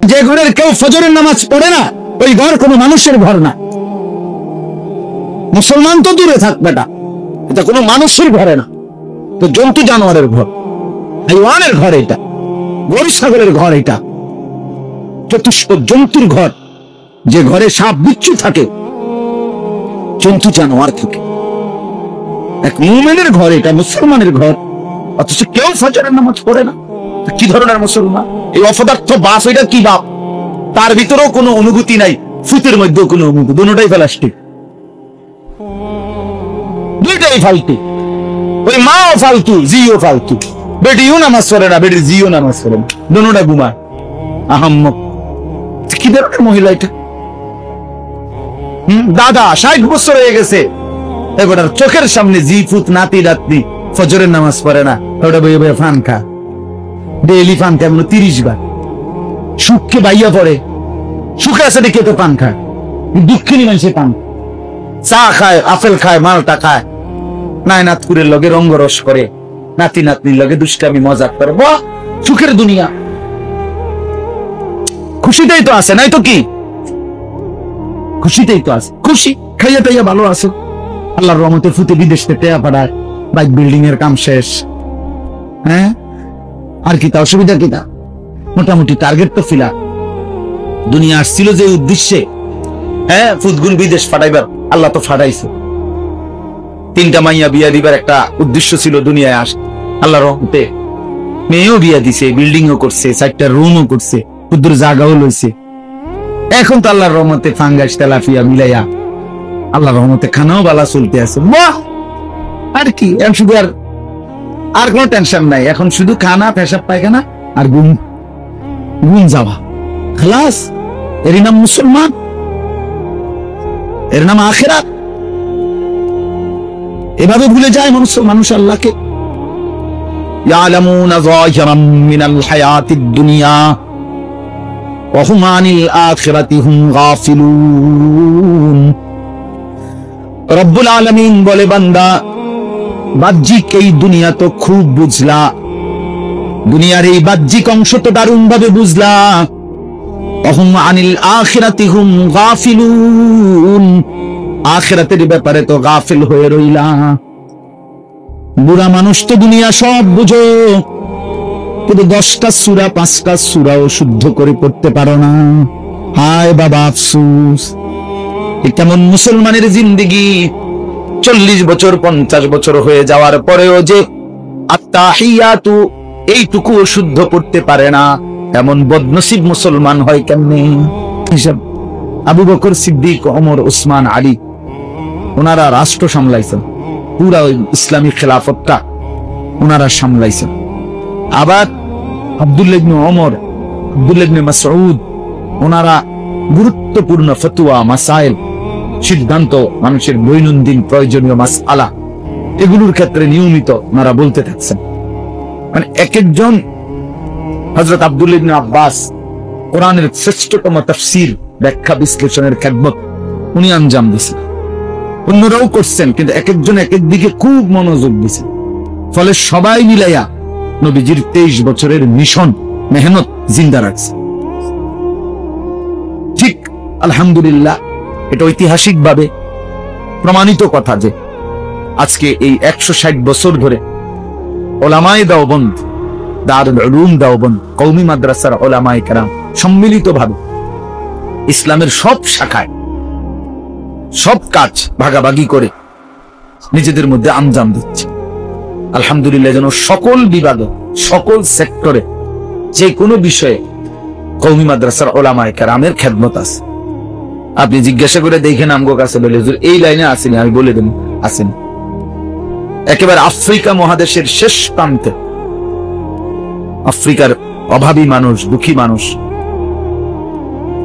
যে ঘরের কেউ ফজরের নামাজ পড়ে না, ওই ঘর কোনো মানুষের ঘর না। মুসলমান তো দূরে থাক বেটা, এটা কোনো মানুষের ঘরে না, তো জন্তু জানোয়ারের ঘর, হাইওয়ানের ঘর, এটা গরু ছাগলের ঘর, এটা চতুষ্প জন্তুর ঘর। যে ঘরে সাপ বিচ্ছু থাকে, জন্তু জানোয়ার থাকে। এক মুমিনের ঘর, এটা মুসলমানের ঘর, অথচ কেউ ফজরের নামাজ পড়ে না। কি ধরনের মুসলমান? এই অপদার্থ বাপ, এটা কি বাপ? তার ভিতরেও কোনো অনুভূতি নাই, ফুতের মধ্যেও কোনো অনুভূতি, দুটোটাই প্লাস্টিক, দুইটাই ফালতু। ওই মাও ফালতু, জিও ফালতু। বেটিও নামাজ পড়ে না, বেটির জিও নামাজ পড়ে না, দুটোটা ঘুমায় আহাম্মক। কি ধরনের মহিলা এটা? দাদা 60 বছর হয়ে গেছে, এবার চোখের সামনে জি ফুত নাতি নাতনি ফজরের নামাজ পড়ে না, ওটা বইয়ে বইয়ে ফান খা, ডেইলি ফান খা, 30 বার। সুখকে বাইয়া পড়ে, সুখে আছে দেখে তো পান খায়, দুঃখিনী মানুষে পান, চা খায়, আপেল খায়, মালটা খায়, নায়নাথপুরের লগে রঙ্গরস করে, নাতি নাতনির লগে দুষ্টামি মজাক করে। বাহ, সুখের দুনিয়া। খুশিতেই তো আছে, নাই তো কি? খুশিতেই তো আছে, খুশি খাইয়া টাইয়া ভালো আছে। আল্লাহর রহমতে ফুতে বিদেশ থেকে পাঠায়, বাইক বিল্ডিং এর কাম শেষ। হ্যাঁ, আর কি তা অসুবিধা কি তা? মোটামুটি টার্গেট তো ফিলা। দুনিয়া আসছিল যে উদ্দেশ্যে, হ্যাঁ, ফুতগুন বিদেশ ফাটাইবার, আল্লাহ তো ফাটাইছে। 3টা মাইয়া বিয়া দিবার একটা উদ্দেশ্য ছিল দুনিয়ায় আস, আল্লাহর রহমতে মেয়েও বিয়া দিছে, বিল্ডিংও করছে, 4টা রুমও করছে, ক্ষুদ্র জায়গাও লইছে। এখন তো আল্লাহর রহমতে ফাঙ্গাস তেলাপিয়া মিলাইয়া আল্লাহর রহমতে খানাও বালা চলতে আছে। বাহ, আর কি? শুধু আর কোনো টেনশন নাই, এখন শুধু খানা, পেশাব পায়খানা আর ঘুম যাওয়া, খালাস। এর নাম মুসলমান, এর নাম আখিরাত। এভাবে ভুলে যায় মানুষ আল্লাহকে। ইয়ালামুনা যাহিরাম মিনাল হায়াতিদ দুনিয়া ওয়া হুম আনিল আখিরাতি হুম গাফিলুন। রব্বুল আলামিন বলে, বান্দা, বাহ্যিক এই দুনিয়া তো খুব বুঝলা, দুনিয়ার এই বাহ্যিক অংশ তো দারুণ ভাবে বুঝলা, ওয়া হুম আনিল আখিরাতি হুম গাফিলুন, আখিরাতের ব্যাপারে তো গাফিল হয়ে রইলা। বুড়া মানুষ তো দুনিয়া সব বুঝো, কিন্তু 10টা সূরা 5টা সূরাও শুদ্ধ করে পড়তে পারো না। হায় বাবা, আফসোস। কেমন মুসলমানের জিন্দেগি! 40 বছর 50 বছর হয়ে যাওয়ার পরেও যে আত্তাহিয়াতু এইটুকু শুদ্ধ পড়তে পারে না, এমন বদনসিব মুসলমান হয় কেমনে? হিসাব আবু বকর সিদ্দিক, ওমর, উসমান, আলী, ওনারা রাষ্ট্র সামলাইছেন, পুরা ইসলামী খেলাফতটা ওনারা সামলাইছেন। আবার আব্দুল্লাহ ইবনে ওমর, আব্দুল্লাহ ইবনে মাসউদ, ওনারা গুরুত্বপূর্ণ ফতোয়া, মাসাইল, সিদ্ধান্ত, মানুষের দৈনন্দিন প্রয়োজনীয় মাসআলা, এগুলোর ক্ষেত্রে নিয়মিত ওনারা বলতে থাকছেন। মানে এক একজন, হযরত আব্দুল্লাহ ইবনে আব্বাস কোরআনের শ্রেষ্ঠতম তাফসীর, ব্যাখ্যা, বিশ্লেষণের খেদমত উনি আঞ্জাম দিয়েছেন, অন্যরাও করছেন, কিন্তু এক একজন এক এক দিকে খুব মনোযোগ দিয়েছেন। ফলে সবাই মিলাইয়া নবীজির 23 বছরের মিশন, মেহনত জিন্দা রাখছে। ঠিক, আলহামদুলিল্লাহ, এটা ঐতিহাসিক ভাবে প্রমাণিত কথা যে আজকে এই 160 বছর ধরে ওলামায়ে দেওবন্দ, দারুল উলুম দেওবন্দ, কওমি মাদ্রাসার ওলামায়ে কেরাম সম্মিলিত ভাবে ইসলামের সব শাখায় সব কাজ ভাগাভাগি করে নিজেদের মধ্যে আঞ্জাম দিচ্ছে। আলহামদুলিল্লাহ, যেন সকল বিভাগে, সকল সেক্টরে, যে কোনো বিষয়ে কওমি মাদ্রাসার ওলামায়ে কেরামের খেদমত আছে। আপনি জিজ্ঞাসা করে দেখেন আমগো কাছে, বলে হুজুর এই লাইনে আসেনি, আমি বলে দেব আসেন। একেবারে আফ্রিকা মহাদেশের শেষ প্রান্তে, আফ্রিকার অভাবী মানুষ, দুঃখী মানুষ,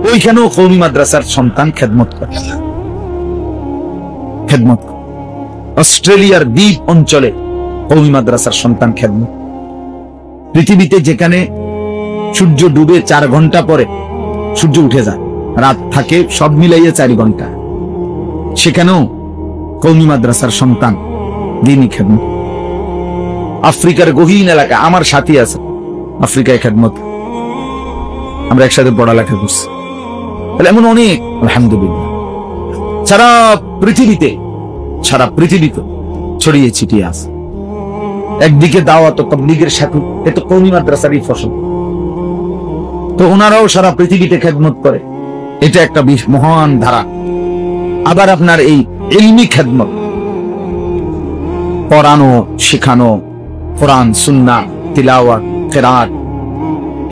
ওইখানেও কওমি মাদ্রাসার সন্তান খেদমত করে। অস্ট্রেলিয়ার দ্বীপ অঞ্চলে কওমি মাদ্রাসার সন্তান খেদমত। পৃথিবীতে যেখানে সূর্য ডুবে 4 ঘন্টা পরে সূর্য উঠে যায়, রাত থাকে সব মিলাইয়া 4 ঘন্টা, সেখানেও কওমি মাদ্রাসার সন্তান দ্বীনি খেদমত। আফ্রিকার গহীন এলাকা, আমার সাথী আছে আফ্রিকায় খেদমত। আমরা একসাথে পড়ালেখা করছি। তাহলে এমন অনেক আলহামদুলিল্লাহ সারা পৃথিবীতে ছড়িয়ে ছিটিয়ে আছে। একদিকে দাওয়াত ও তাবলীগের সাথে এ তো কওমি মাদ্রাসারই ফসল, তো ওনারাও সারা পৃথিবীতে খেদমত করে, এটা একটা মহান ধারা। আবার আপনার এই ইলমি খেদমত, পড়ানো শেখানো, কোরআন সুন্নাহ তিলাওয়াত কিরাত,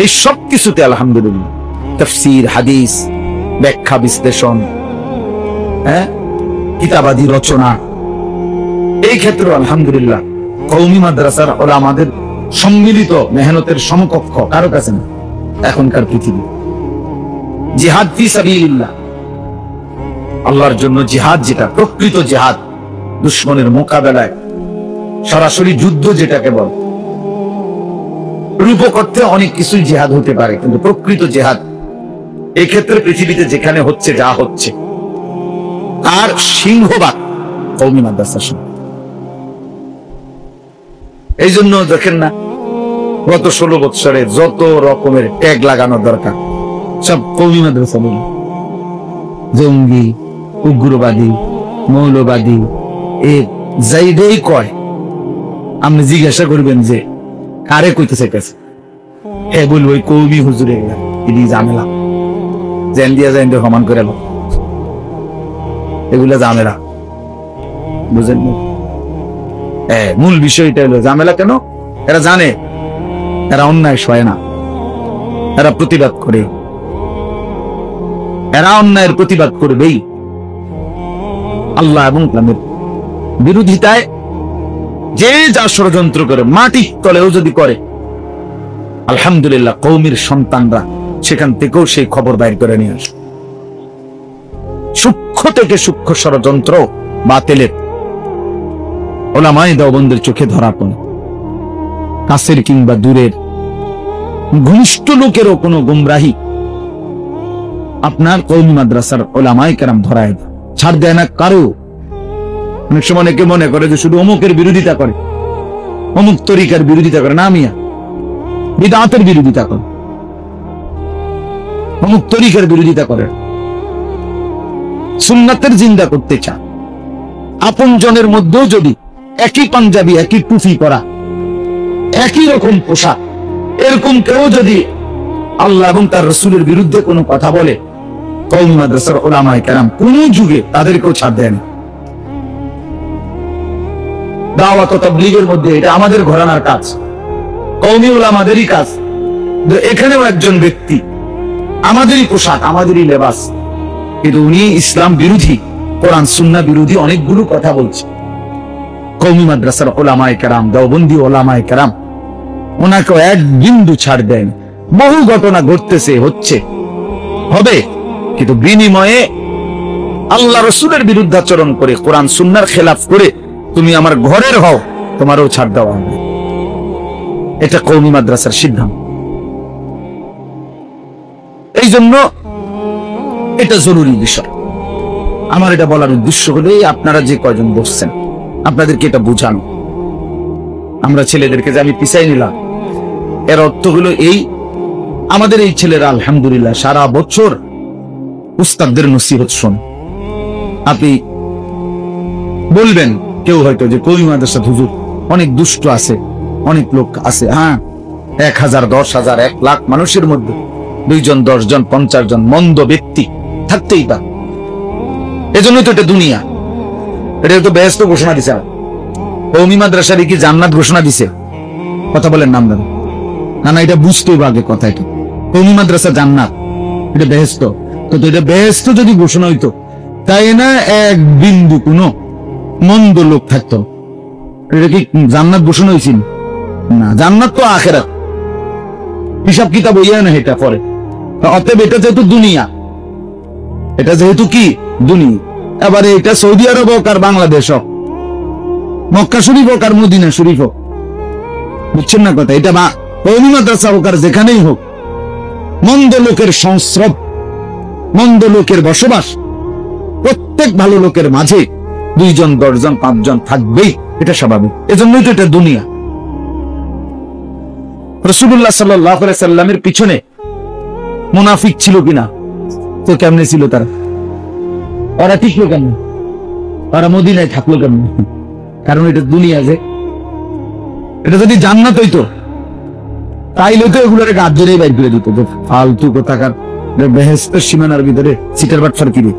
এই সব কিছুতে আলহামদুলিল্লাহ, তাফসীর হাদিস, ব্যাখ্যা বিশ্লেষণ, কিতাবাদি রচনা, এই ক্ষেত্রে আলহামদুলিল্লাহ কওমি মাদ্রাসার উলামাদের সম্মিলিত মেহনতের সমকক্ষ কারো কাছে না এখনকার পৃথিবী। জিহাদ ফি সাবিলিল্লাহ, আল্লাহর জন্য জিহাদ, যেটা প্রকৃত জিহাদ, দুশমনের মোকাবেলায় সরাসরি যুদ্ধ যেটাকে বল, রূপক অর্থে অনেক কিছুই জিহাদ হতে পারে, কিন্তু প্রকৃত জিহাদ এই ক্ষেত্রে পৃথিবীতে যেখানে হচ্ছে, যা হচ্ছে, আর সিংহভাগ কওমি মাদ্রাসার সঙ্গে। এই জন্য দেখেন না, গত 16 বছরে যত রকমের ট্যাগ লাগানো দরকার সব কওমি মাদ্রাসা বলে, জঙ্গি, উগ্রবাদী, মৌলবাদী, এ যাইদেই কয়, আপনি জিজ্ঞাসা করবেন যে কারে কইতে চাইতেছে, এ বলবো ওই কওমি হুজুরে এটি ঝামেলা, জেন দিয়া জেন দিয়ে সমান করে, এগুলা ঝামেলা, বুঝেন? মূল বিষয়টা হলো ঝামেলা কেন? এরা জানে এরা অন্যায় সয় না, এরা প্রতিবাদ করে, এরা অন্যায়ের প্রতিবাদ করবেই। আল্লাহ এবং ইসলামের বিরোধিতায় যে যা ষড়যন্ত্র করে, মাটি তলেও যদি করে, আলহামদুলিল্লাহ কওমির সন্তানরা সেখান থেকেও সেই খবর বাইর করে নিয়ে আসে। সূক্ষ্ম থেকে সূক্ষ্ম ষড়যন্ত্র বাতিলের উলামায়ে দেওবন্দের চোখে ধরা পড়ে। কাছের কিংবা দূরের ঘনিষ্ঠ লোকেরও কোনো গুমরাহি আপনার কওমি মাদ্রাসার উলামায়ে কেরাম ধরায় ছাড় দেয় না কারো। অনেক সময় অনেকে মনে করে যে শুধু অমুকের বিরোধিতা করে, অমুক তরিকার বিরোধিতা করে, না মিয়া, বিদআতের বিরোধিতা করে, অমুক তরিকার বিরোধিতা করে, সুন্নাতের জিন্দা করতে চান। আপন জনের মধ্যেও যদি একই পাঞ্জাবি, একই টুপি পরা, একই রকম পোশাক, এরকম কেউ যদি আল্লাহ এবং তার রাসূলের বিরুদ্ধে কোনো কথা বলে, কওমি মাদ্রাসার উলামায়ে কেরাম কোন যুগে তাদেরকেও ছাড় দেন। দাওয়াত ও তাবলীগের মধ্যে এটা আমাদের ঘরানার কাজ, কওমি উলামাদেরই কাজ। এখানেও একজন ব্যক্তি, আমাদেরই পোশাক, আমাদেরই লেবাস, কিন্তু উনি ইসলাম বিরোধী, কোরআন সুন্নাহ বিরোধী অনেকগুলো কথা বলছে। কওমি মাদ্রাসার উলামায়ে কেরাম, দেওবন্দি উলামায়ে কেরাম ওনাকে এক বিন্দু ছাড় দেন। বহু ঘটনা ঘটতেছে, হচ্ছে, হবে, কিন্তু বিনিময়ে আল্লাহ রাসূলের বিরুদ্ধাচরণ করে, কোরআন সুন্নাহর খেলাফ করে তুমি আমার ঘরের হও, তোমারও ছাড় দেওয়া হবে। এটা কওমি মাদ্রাসার সিদ্ধান্ত। এই জন্য এটা জরুরি বিষয়। আমার এটা বলার উদ্দেশ্য হলো আপনারা যে কয়জন বসছেন, আপনাদেরকে এটা বোঝানো। আমরা ছেলেদেরকে যে আমি পিছাই নিলাম, এর অর্থ হলো এই, আমাদের এই ছেলেরা আলহামদুলিল্লাহ সারা বছর উস্তাদদের নসিহত শোন। আপনি বলবেন কেউ হয়তো যে কওমি মাদ্রাসা হুজুর অনেক দুষ্ট আছে, অনেক লোক আছে। হ্যাঁ, 1000, 10,000, 1 লাখ মানুষের মধ্যে 2 জন, 10 জন, 50 জন মন্দ ব্যক্তি থাকতেই পারে। এজন্যই তো এটা দুনিয়া। এটা তো বেহেশত ঘোষণা দিছে। কওমি মাদ্রাসারই কি জান্নাত ঘোষণা দিছে? কথা বলেন নাম দেন না, না, এটা বুঝতেই হবে আগে কথা। এটা কওমি মাদ্রাসা জান্নাত, এটা বেহেশত। তো এটা বেহেশত যদি ঘোষণা হইতো, তাই না এক বিন্দু কোনো মন্দ লোক থাকতো? এটা কি জান্নাত ঘোষণা হয়েছিল? না, জান্নাত তো আখিরাত, হিসাব কিতাব হইয়া না এটা পরে। অতএব এটা যেহেতু দুনিয়া, এটা যেহেতু কি দুনিয়া, এবারে এটা সৌদি আরব হোক আর বাংলাদেশ হোক, মক্কা শরীফ হোক আর মদিনা শরীফ হোক, বুঝছেন না কথা? এটা কওমি মাদ্রাসা হোক আর যেখানেই হোক, মন্দ লোকের সংস্রব, মন্দ লোকের বসবাস, প্রত্যেক ভালো লোকের মাঝে 2 জন, 10 জন, 5 জন থাকবেই, এটা স্বাভাবিক। এজন্যই তো এটা দুনিয়া। রাসূলুল্লাহ সাল্লাল্লাহু আলাইহি সাল্লামের পিছনে মুনাফিক ছিল কিনা? তো কেমনে ছিল তারা? ওরা টিকলো কেমন? ওরা মদিনায় থাকলো কেমন? কারণ এটা দুনিয়া, যে এটা যদি জান্নাত হইতো তাইলে তো এগুলোর গাছ ধরেই বাইর করে দিত। ফালতু কোথাকার বেহেশতের সীমানার ভিতরে সিটার বাটফার কিনে,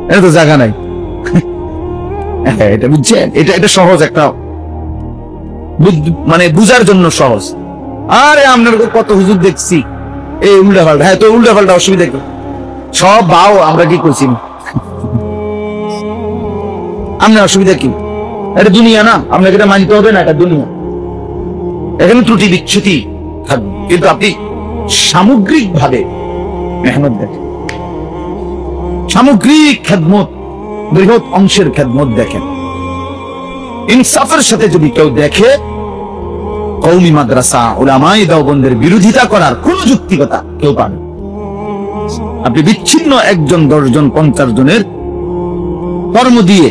এটা তো জায়গা নাই। এটা বুঝছেন? এটা সহজ একটা, মানে বুঝার জন্য সহজ। আরে আপনার কত হুজুর দেখছি এই উল্টা পাল্টা। হ্যাঁ, তো উল্টা পাল্টা অসুবিধা কি? সব বাও আমরা কি করছি? আপনার অসুবিধা কি? এটা দুনিয়া না, আপনাকে এটা মানতে হবে না, এটা দুনিয়া। এখানে ত্রুটি বিচ্ছুতি থাকবে, কিন্তু আপনি সামগ্রিক ভাবে মেহনত দেখেন, সামগ্রিক খেদমত, বৃহৎ অংশের খেদমত দেখেন। ইনসাফের সাথে যদি কেউ দেখে, কওমি মাদ্রাসা উলামায়ে দেওবন্দের বিরোধিতা করার কোন যুক্তিকতা কেউ পাবে। আপনি বিচ্ছিন্ন 1 জন 10 জন 50 জনের কর্ম দিয়ে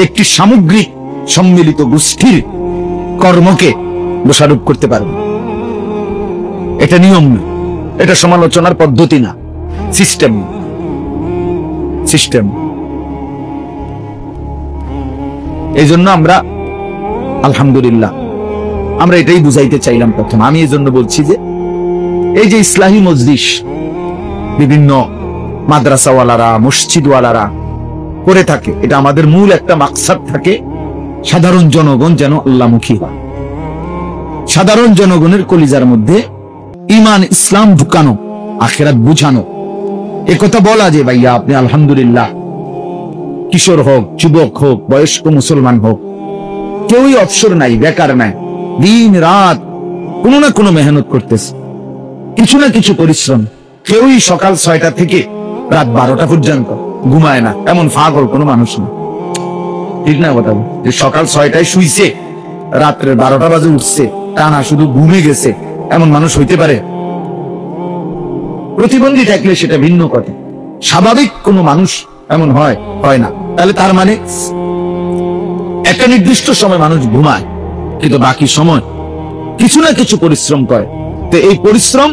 একটি সামগ্রিক সম্মিলিত গোষ্ঠীর কর্মকে দোষারোপ করতে পারবেন। এটা নিয়ম না, এটা সমালোচনার পদ্ধতি না, সিস্টেম। সিস্টেম। এই জন্য আমরা আলহামদুলিল্লাহ, আমরা এটাই বুঝাইতে চাইলাম প্রথম। আমি এই জন্য বলছি যে এই যে ইসলাহী মজলিস বিভিন্ন মাদ্রাসাওয়ালারা, মসজিদওয়ালারা করে থাকে, এটা আমাদের মূল একটা মাকসাদ থাকে, সাধারণ জনগণ যেন আল্লাহমুখী হয়, সাধারণ জনগণের কলিজার মধ্যে ঈমান ইসলাম ঢুকানো, আখিরাত বুঝানো। একথা বলা যে ভাইয়া আপনি আলহামদুলিল্লাহ, কিশোর হোক, যুবক হোক, বয়স্ক মুসলমান হোক, কেউই অবসর নাই, বেকার নাই, দিন রাত কোনো না কোনো মেহনত করতেছে, কিছু না কিছু পরিশ্রম। কেউই সকাল 6টা থেকে রাত 12টা পর্যন্ত ঘুমায় না, এমন পাগল কোনো মানুষ না। ঠিক না কথা? যে সকাল 6টায় শুইছে, রাত্রে 12টা বাজে উঠছে, টানা শুধু ঘুমে গেছে, এমন মানুষ হইতে পারে? প্রতিবন্ধী থাকলে সেটা ভিন্ন কথা, স্বাভাবিক কোন মানুষ এমন হয় না। তাহলে তার মানে একটা নির্দিষ্ট সময় মানুষ ঘুমায়, কিন্তু বাকি সময় কিছু না কিছু পরিশ্রম করে। তো এই পরিশ্রম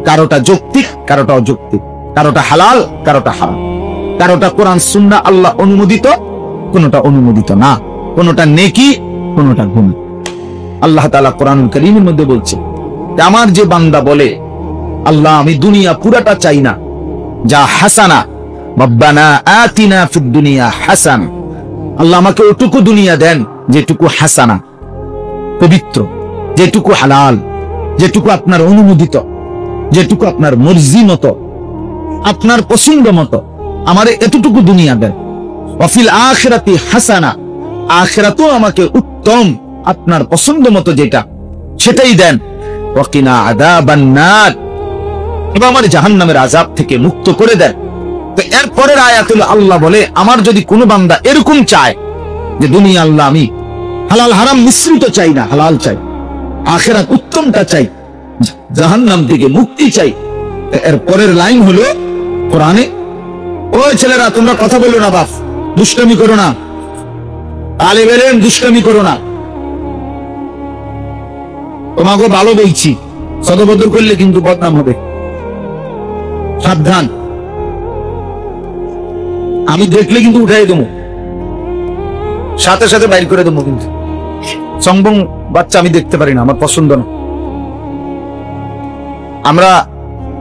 কারোটা যৌক্তিক, কারোটা অযৌক্তিক, কারোটা হালাল, কারোটা হারাম, কারোটা কোরআন সুন্নাহ আল্লাহ অনুমোদিত, কোনটা অনুমোদিত না, কোনটা নেকি, কোনটা গুনাহ। আল্লাহ তাআলা কোরআনুল কারীমের মধ্যে বলছে, আমার যে বান্দা বলে আল্লাহ আমি দুনিয়া পুরাটা চাই না, যা হাসানা রব্বানা আতিনা ফিদ দুনিয়া হাসান, আল্লাহ আমাকে ওটুকু দুনিয়া দেন যেটুকু হাসানা, পবিত্র, যেটুকু হালাল, যেটুকু আপনার অনুমোদিত, যেটুকু আপনার মর্জি মতো, আপনার পছন্দ মতো, আমারে এতটুকু দুনিয়া দেন। ওয়াফিল আখিরাতি হাসানা, আখিরাতেও আমাকে উত্তম আপনার পছন্দ মতো যেটা সেটাই দেন। ওয়াকিনা আযাবান নার, এবং আমার জাহান্নামের আযাব থেকে মুক্ত করে দেন। তো এর পরের আয়াত হলো আল্লাহ বলে, আমার যদি কোনো বান্দা এরকম চায় যে দুনিয়া আল্লাহ আমি হালাল হারাম মিশ্রিত চাই না, হালাল চাই, আখিরাত উত্তমটা চাই, জাহান্নাম থেকে মুক্তি চাই, এর পরের লাইন হলো কোরআনে, ওই ছেলেরা তোমরা কথা বলো না, বাপ দুষ্টামি করো না, আলেম এলেম দুষ্টামি করো না, তোমাকে ভালো বলছি, সদবদল করলে কিন্তু বদনাম হবে, সাবধান। আমি দেখলে কিন্তু উঠাই দেবো, সাথে সাথে বাইর করে দেবো, কিন্তু সংবং বাচ্চা আমি দেখতে পারি না, আমার পছন্দ না। আমরা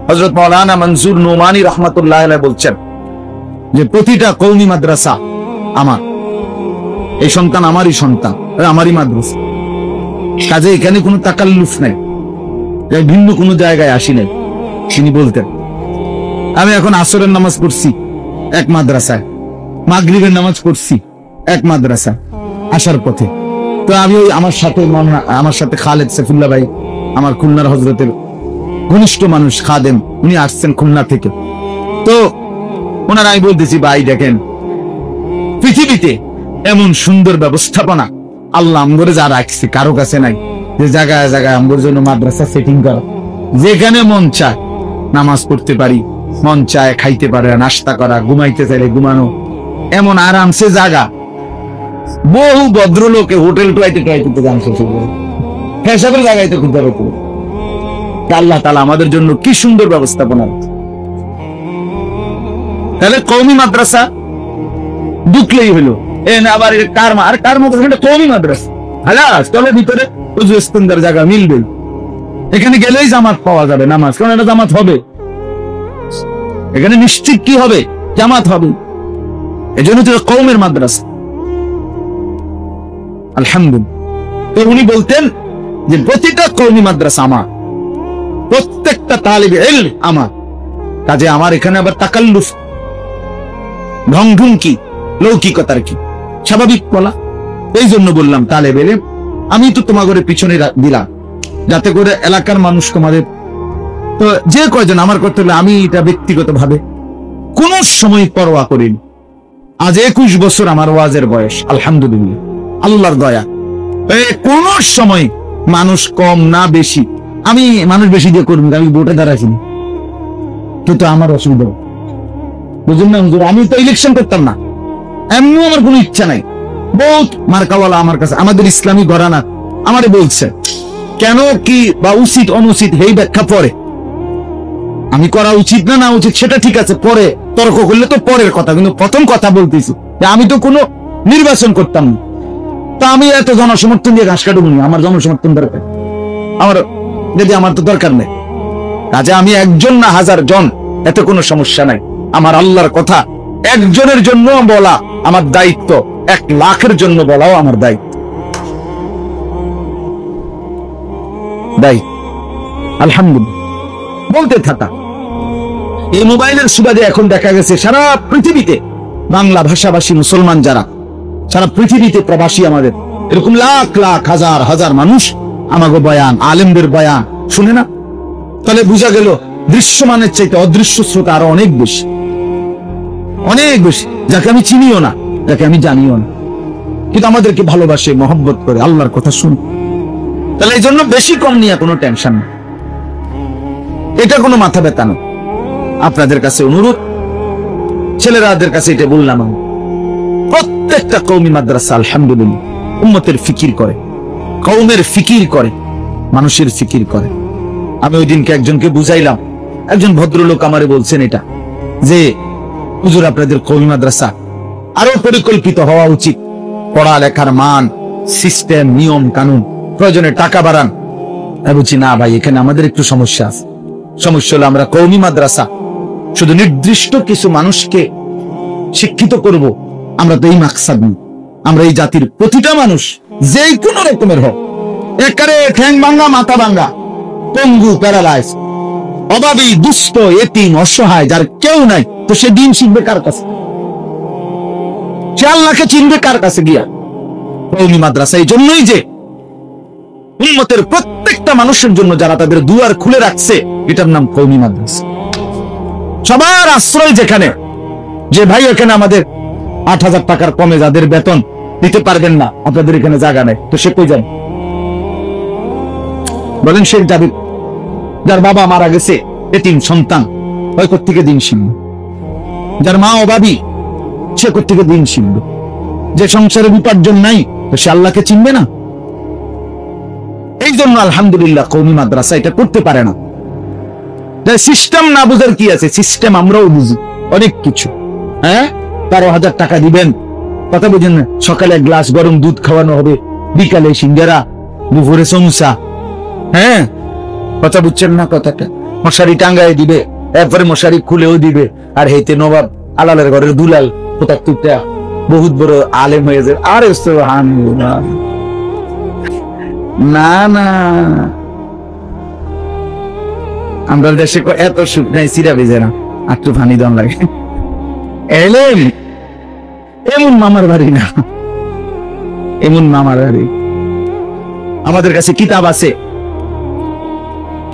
হযরত মাওলানা মনসুর নোমানী রাহমাতুল্লাহ আলাইহি বলছেন যে প্রতিটা কওমি মাদ্রাসা আমার, এই সন্তান আমারই সন্তান, আমারই মাদ্রাসা, কাজে এখানে কোনো তাকাল্লুফ নাই, ভিন্ন কোনো জায়গায় আসি নাই। তিনি বলতেন আমি এখন আসরের নামাজ পড়ছি এক মাদ্রাসায়, মাগরিবের নামাজ পড়ছি এক মাদ্রাসায় আসার পথে। তো আমি ওই আমার সাথে খালেদ সাইফুল্লাহ ভাই, আমার খুলনার হযরতের ঘনিষ্ঠ মানুষ খাদেম, উনি আসছেন খুলনা থেকে। তো ওনারা আমি বলতেছি, ভাই দেখেন পৃথিবীতে এমন সুন্দর ব্যবস্থাপনা আল্লাহ আমগরে যা রাখছে কারো কাছে নাই, যে জায়গায় জায়গায় আমগর জন্য মাদ্রাসা সেটিং করা, যেখানে মন চায় নামাজ পড়তে পারি, মন চায় খাইতে পারে, নাস্তা করা, ঘুমাইতে চাইলে ঘুমানো, এমন আরামসে জায়গা। বহু ভদ্রলোকে হোটেল টুয়াইতে টুয়াইতে গান শেষ হিসাবের জায়গায় তো খুঁজতে হবে। আল্লাহ তাআলা আমাদের জন্য কি সুন্দর ব্যবস্থাপনা। তাহলে কওমি মাদ্রাসা ঢুকলেই হলো, আবার কার মাদ্রাসা, কওমি মাদ্রাসা, হালাস তবে ভিতরে উজু ইস্তেঞ্জার জায়গা মিলবে, এখানে গেলেই জামাত পাওয়া যাবে, নামাজ, কারণ এটা জামাত হবে, এখানে নিশ্চিত কি হবে, জামাত হবে। এজন্য তো কওমের মাদ্রাসা। আলহামদুলিল্লাহ। তো উনি বলতেন যে প্রতিটা কওমি মাদ্রাসা আমার, প্রত্যেকটা তালিবে ইলম আমার, কাজে আমার এখানে আবার তাকাল্লুফ, ঢংঢুং কি, লৌকিকতার কি, স্বাভাবিক বলা। এই জন্য বললাম তালেবে ইলম আমি তো তোমাদের পিছনে দিলাম, যাতে করে এলাকার মানুষ তোমাদের, তো যে কয়জন আমার করতে হলে আমি এটা ব্যক্তিগত ভাবে কোন সময় পরোয়া করিনি। আজ 21 বছর আমার ওয়াজের বয়স, আলহামদুলিল্লাহ, আল্লাহর দয়া। কোন সময় মানুষ কম না বেশি, আমি মানুষ বেশি দিয়ে করবো, আমি ভোটে দাঁড়াইছি, কিন্তু আমার অসুবিধা, বুঝুন না হুজুর, আমি তো ইলেকশন করতাম না, এমনি আমার কোনো ইচ্ছা নাই। বহুত মার্কাওয়ালা আমার কাছে, আমাদের ইসলামী ঘরানা আমারে বলছে কেন কি বা উচিত অনুচিত এই ব্যাখ্যা পরে, আমি করা উচিত না না উচিত সেটা ঠিক আছে, পরে তর্ক করলে তো পরের কথা, কিন্তু প্রথম কথা বলতেছি যে আমি তো কোনো নির্বাচন করতাম না, তা আমি এত জনসমর্থন দিয়ে ঘাস কাটবো না, আমার জনসমর্থন দরকার, আমার যদি আমার তো দরকার নেই, কাজে আমি একজন না হাজার জন, এতে কোনো সমস্যা নাই। আমার আল্লাহর কথা একজনের জন্য বলা আমার দায়িত্ব, 1 লাখের জন্য বলাও আমার দায়িত্ব। আলহামদুলিল্লাহ, বলতে থাকা। এই মোবাইলের সুবাদে এখন দেখা গেছে সারা পৃথিবীতে বাংলা ভাষাভাষী মুসলমান যারা সারা পৃথিবীতে প্রবাসী, আমাদের এরকম লাখ লাখ হাজার হাজার মানুষ আমাকে বয়ান, আলেমদের বয়ান শুনে না, তাহলে বোঝা গেল দৃশ্যমানের চাইতে অদৃশ্য শ্রোতা আরো অনেক বেশি, অনেক বেশি, যাকে আমি চিনিও না, যাকে আমি জানিও না, কিন্তু আমাদেরকে ভালোবাসে, মহব্বত করে, আল্লাহর কথা শুনে। তাহলে এই জন্য বেশি কম নিয়ে কোনো টেনশন নেই, এটা কোনো মাথা ব্যথা না। আপনাদের কাছে অনুরোধ, ছেলেরাদের কাছে এটা বললাম, প্রত্যেকটা কওমি মাদ্রাসা আলহামদুলিল্লাহ উম্মতের ফিকির করে, কওমের ফিকির করে, মানুষের ফিকির করে। আমি ওই দিনকে একজনকে বুঝাইলাম, একজন ভদ্রলোক আমারে বলছেন এটা যে হুজুর আপনাদের কওমি মাদ্রাসা আরো পরিকল্পিত হওয়া উচিত, পড়ালেখার মান, সিস্টেম, নিয়ম কানুন, প্রয়োজনে টাকা বাড়ান। আমি বলছি না ভাই, এখানে আমাদের একটু সমস্যা আছে। সমস্যা হলো আমরা কওমি মাদ্রাসা শুধু নির্দিষ্ট কিছু মানুষকে শিক্ষিত করব, আমরা তো এই মাকসাদ নেই। আমরা এই জাতির প্রতিটা মানুষ যেই কোন রকমের হোক, একারে ঠ্যাং ভাঙ্গা, মাথা ভাঙ্গা, পঙ্গু, প্যারালাইজ, অভাবী, দুস্থ, এতিম, অসহায়, যার কেউ নাই, তো সে দিন শিখবে কার কাছে? সে আল্লাহকে চিনবে কার কাছে গিয়া? কওমি মাদ্রাসা এই জন্যই যে উম্মতের প্রত্যেকটা মানুষের জন্য যারা তাদের দুয়ার খুলে রাখছে, এটার নাম কওমি মাদ্রাসা। সবার আশ্রয় যেখানে, যে ভাই এখানে আমাদের 8,000 টাকার কমে যাদের বেতন দিতে পারবেন না, আপনাদের এখানে জায়গা নেই, তো সে কই যাবে বলেন? সে যাবে। যার বাবা মারা গেছে, এতিম সন্তান, ওই কোত্থেকে দিন শিখবে? যার মা অভাবী, সে কোত্থেকে দিন শিখবে? যে সংসারে উপার্জন নাই, তো সে আল্লাহকে চিনবে না। এই জন্য আলহামদুলিল্লাহ কওমি মাদ্রাসা এটা করতে পারে না। সিস্টেম না বুঝার কি আছে, সিস্টেম আমরাও বুঝি অনেক কিছু। 13,000 টাকা দিবেন, কথা বুঝেন না? সকালে 1 গ্লাস গরম দুধ খাওয়ানো হবে, বিকালে সিঙ্গারা, দুপুরে সমোসা। কথা বুঝছেন না কথাটা? মশারি টাঙ্গায় দিবে, এরপরে মশারি খুলেও দিবে, আর হেতে নবাব আলালের ঘরের দুলাল কোথাও তুটা বহুত বড় আলেম হয়ে যায়। আরে সুবহানাল্লাহ, না না, আমরা দেশে এত সুখ নাই, সিরা বেজে না, একটু পানি দন লাগে। এলেম এমন মামার বাড়ি না, এমন মামার বাড়ি। আমাদের কাছে কিতাব আছে,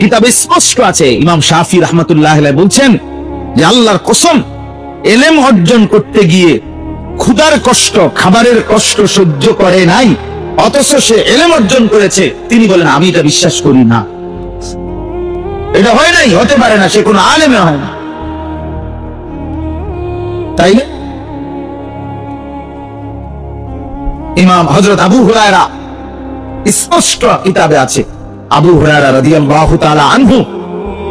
কিতাবে স্পষ্ট আছে, ইমাম শাফি রাহমাতুল্লাহ আলাইহি বলছেন যে আল্লাহর কসম, এলেম অর্জন করতে গিয়ে ক্ষুধার কষ্ট, খাবারের কষ্ট সহ্য করে নাই, অথচ সে এলেম অর্জন করেছে। তিনি বলেন আমি এটা বিশ্বাস করি না, এটা হয় নাই, হতে পারে না, সে কোনো আলেমে হয় না। তাই ইমাম হযরত আবু হুরায়রা স্পষ্ট কিতাবে আছে, আবু হুরায়রা রাদিয়াল্লাহু তাআলা আনহু,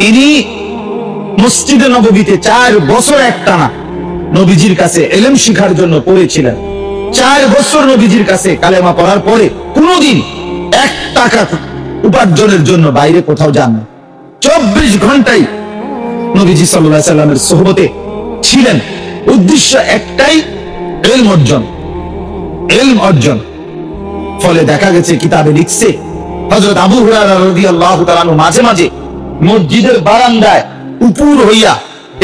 তিনি মসজিদে নববীতে 4 বছর একটানা নবীজির কাছে ইলম শিখার জন্য পড়েছিলেন। 4 বছর নবীজির কাছে কালেমা পড়ার পরে কোনদিন 1 টাকা উপার্জনের জন্য বাইরে কোথাও যান না। 24 ঘন্টাই নবীজি সাল্লাল্লাহু আলাইহি সাল্লামের সোহবতে ছিলেন। উদ্দেশ্য একটাই, ইলম অর্জন। ফলে দেখা গেছে কিতাবে লিখছে হযরত আবু হুরায়রা রাদিয়াল্লাহু তাআলা মাঝে মাঝে মসজিদের বারান্দায় উপর হইয়া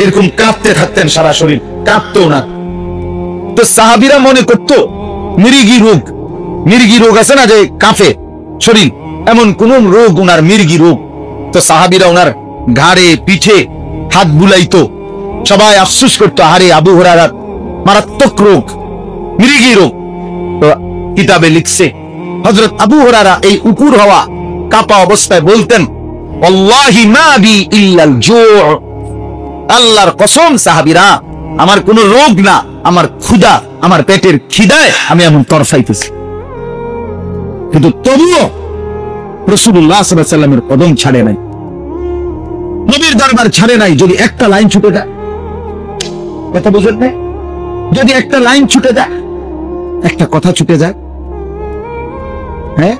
এরকম কাঁপতে থাকতেন, সারা শরীর কাঁপতো না। তো সাহাবীরা মনে করত মির্গি রোগ আছে না, যে কাঁপে শরীর, এমন কোন রোগ ওনার মির্গি রোগ। তো সাহাবীরা ওনার ঘাড়ে পিঠে হাত বুলাইতো, সবাই আফসোস করতো, আরে আবু হুরায়রার মারাত্মক রোগ, মির্গি রোগ। তো কিতাবে লিখছে হযরত আবু হুরায়রা এই উপর হওয়া কাঁপা অবস্থায় বলতেন, ওয়াল্লাহি মা বি ইল্লাল জু', আল্লাহর কসম সাহাবীরা, আমার কোন রোগ না, আমার ক্ষুধা, আমার পেটের খিদায় আমি এমন তরফাইতেছি। কিন্তু তবুও রাসূলুল্লাহ সাল্লাল্লাহু আলাইহি ওয়াসাল্লামের কদম ছাড়ে নাই, নবীর দরবার ছাড়ে নাই। যদি একটা লাইন ছুটে যায়, কথা বুঝেন না, যদি একটা লাইন ছুটে যায়, একটা কথা ছুটে যায়, হ্যাঁ,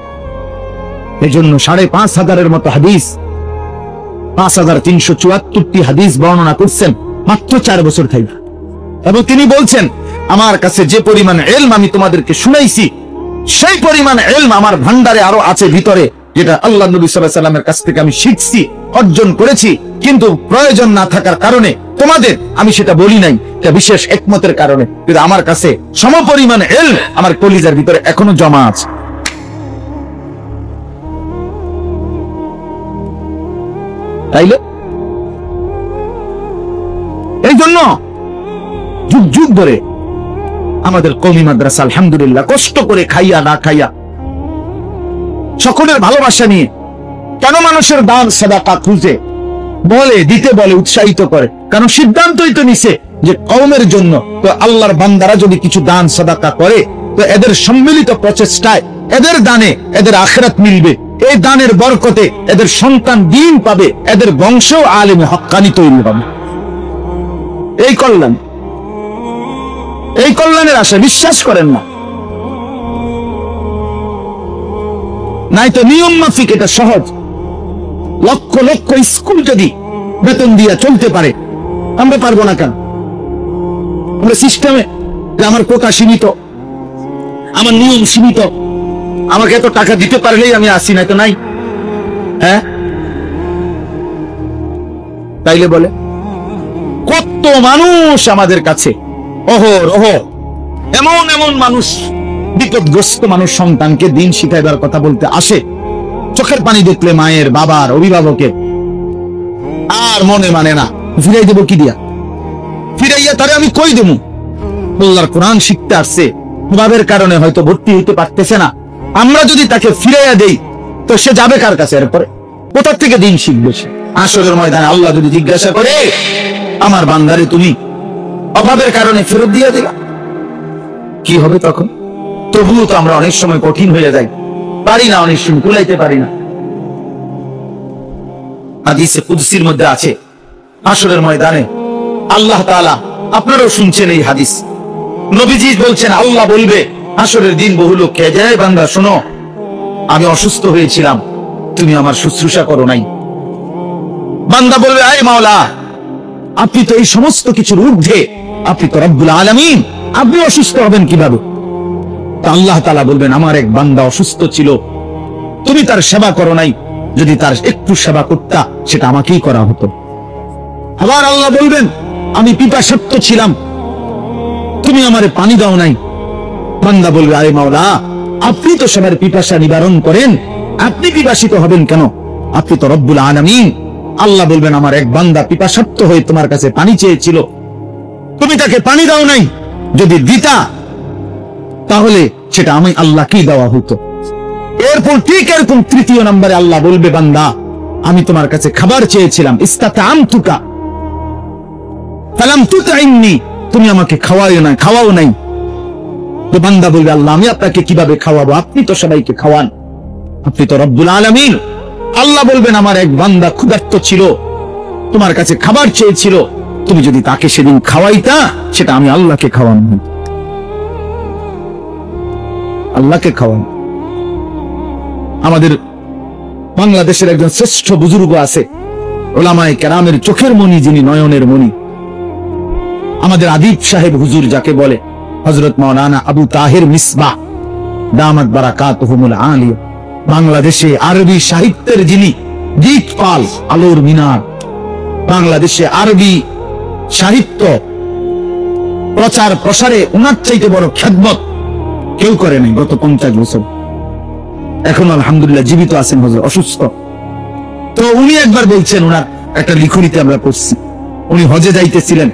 এই জন্য 5,500 মতো হাদিস, 5,374টি হাদিস বর্ণনা করছেন মাত্র 4 বছর থেকে। এবং তিনি বলছেন, আমার কাছে যে পরিমাণ ইলম আমি তোমাদেরকে শুনাইছি, সেই পরিমাণ ইলম আমার ভান্ডারে আরো আছে ভিতরে, যেটা আল্লাহ নবী সাল্লাল্লাহু আলাইহি ওয়াসাল্লামের কাছ থেকে আমি শিখছি, অর্জন করেছি, কিন্তু প্রয়োজন না থাকার কারণে তোমাদের আমি সেটা বলি নাই, এটা বিশেষ হিকমতের কারণে। কিন্তু আমার কাছে সমপরিমাণ ইলম আমার কলিজার ভিতরে এখনো জমা আছে। তাইলে এই জন্য যুগ যুগ ধরে আমাদের কওমি মাদ্রাসা আলহামদুলিল্লাহ কষ্ট করে খাইয়া না খাইয়া, সকলের ভালোবাসা নিয়ে, কেন মানুষের দান সাদাকা খুঁজে বলে দিতে বলে, উৎসাহিত করে, কারণ সিদ্ধান্তই তো নিছে যে কওমের জন্য। তো আল্লাহর বান্দারা যদি কিছু দান সাদাকা করে, তো এদের সম্মিলিত প্রচেষ্টায় এদের দানে এদের আখিরাত মিলবে, এই দানের বরকতে এদের সন্তান দ্বীন পাবে, এদের বংশও আলেমে হক্কানি তৈরি হবে। এই কল্যাণের আশা বিশ্বাস করেন না, নাই তো নিয়ম মাফিক এটা সহজ। লক্ষ লক্ষ স্কুল যদি বেতন দিয়া চলতে পারে, আমরা পারবো না কেন? আমরা সিস্টেমে আমার কোটা সীমিত, আমার নিয়ম সীমিত, আমাকে এত টাকা দিতে পারলেই আমি আসি, না তো নাই। হ্যাঁ, তাইলে বলে কত মানুষ আমাদের কাছে এমন মানুষ, বিপদগ্রস্ত মানুষ, সন্তানকে দিন শিখাইবার কথা বলতে আসে, চোখের পানি দেখলে মায়ের, বাবার, অভিভাবকের, আর মনে মানে না, ফিরাই দেবো কি দিয়া? ফিরাইয়া তারে আমি কই দেবো? আল্লাহর কোরআন শিখতে আসছে, বাবের কারণে হয়তো ভর্তি হইতে পারতেছে না। আমরা যদি তাকে ফিরাইয়া দেই, তো সে যাবে কার কাছে? এরপরে কোথা থেকে দিন শিখবে সে? আসরের ময়দানে আল্লাহ যদি জিজ্ঞাসা করে, আমার বান্দারে তুমি অভাবের কারণে ফেরত দিয়ে দিলা, কি হবে তখন? তবুও তো আমরা অনেক সময় কঠিন হয়ে যাই, পারি না, অনেক সময় কুলাইতে পারি না। হাদিসে কুদসির মধ্যে আছে, আসরের ময়দানে আল্লাহ তাআলা, আপনারাও শুনছেন এই হাদিস, নবীজি বলছেন, আল্লাহ বলবে আসরের দিন বহু লোক কে যায়, বান্দা শোনো, আমি অসুস্থ হয়েছিলাম, তুমি আমার শুশ্রূষা করো নাই। বান্দা বলবে, আয় মাওলা, আপনি তো এই সমস্ত কিছুর ঊর্ধ্বে, আপনি তো রব্বুল আলামিন, আপনি অসুস্থ হবেন কিভাবে? আল্লাহ তাআলা বলবেন, আমার এক বান্দা অসুস্থ ছিল, তুমি তার সেবা করো নাই, যদি তার একটু সেবা করতা সেটা আমাকেই করা হতো। আবার আল্লাহ বলবেন, আমি পিপাসার্ত ছিলাম, তুমি আমারে পানি দাও নাই। বান্দা বলবে, আরে মাওলা, আপনি তো সবার পিপাসা নিবারণ করেন, আপনি পিপাসিত হবেন কেন? আপনি তো রব্বুল আলামিন। আল্লাহ বলবেন, আমার এক বান্দা পিপাসার্ত হয়ে তোমার কাছে পানি চেয়েছিল, তুমি তাকে পানি দাও নাই, যদি দিতা তাহলে সেটা আমি আল্লাহকেই দেওয়া হতো। এরপর ঠিক এরকম তৃতীয় নম্বরে আল্লাহ বলবে, বান্দা, আমি তোমার কাছে খাবার চেয়েছিলাম, ইস্তাতামতুকা ফালাম তুতঈমনি, তুমি আমাকে খাওয়াও নাই। তো বান্দা বলবে, আল্লাহ, আমি আপনাকে কিভাবে খাওয়াবো? আপনি তো সবাইকে খাওয়ান, আপনি তো রব্বুল আলামিন, আল্লাহ বলবেন আমার এক বান্দা ক্ষুধার্ত ছিল, তোমার কাছে খাবার চেয়েছিল, তুমি যদি তাকে সেদিন খাওয়াইতা, সেটা আমি আল্লাহকে খাওয়ানো, আল্লাহকে খাওয়ানো। আমাদের বাংলাদেশের একজন শ্রেষ্ঠ বুজুর্গ আছে, ওলামায়ে কেরামের চোখের মণি, যিনি নয়নের মণি, আমাদের আদিব সাহেব হুজুর যাকে বলে, হযরত মাওলানা আবু তাহের মিসবাহ দামাত বারাকাতুহুমুল আলিয়া। বাংলাদেশে আরবি সাহিত্যের যিনি দীপপাল, আলোর মিনার, বাংলাদেশে আরবি সাহিত্য প্রচার প্রসারে ওনার চাইতে বড় খেদমত কেউ করে নাই গত 50 বছর। এখন আলহামদুলিল্লাহ জীবিত আছেন হুজুর, অসুস্থ। তো উনি একবার বলছেন, ওনার একটা লিখনিতে আমরা পড়ছি, উনি হজে যাইতেছিলেন।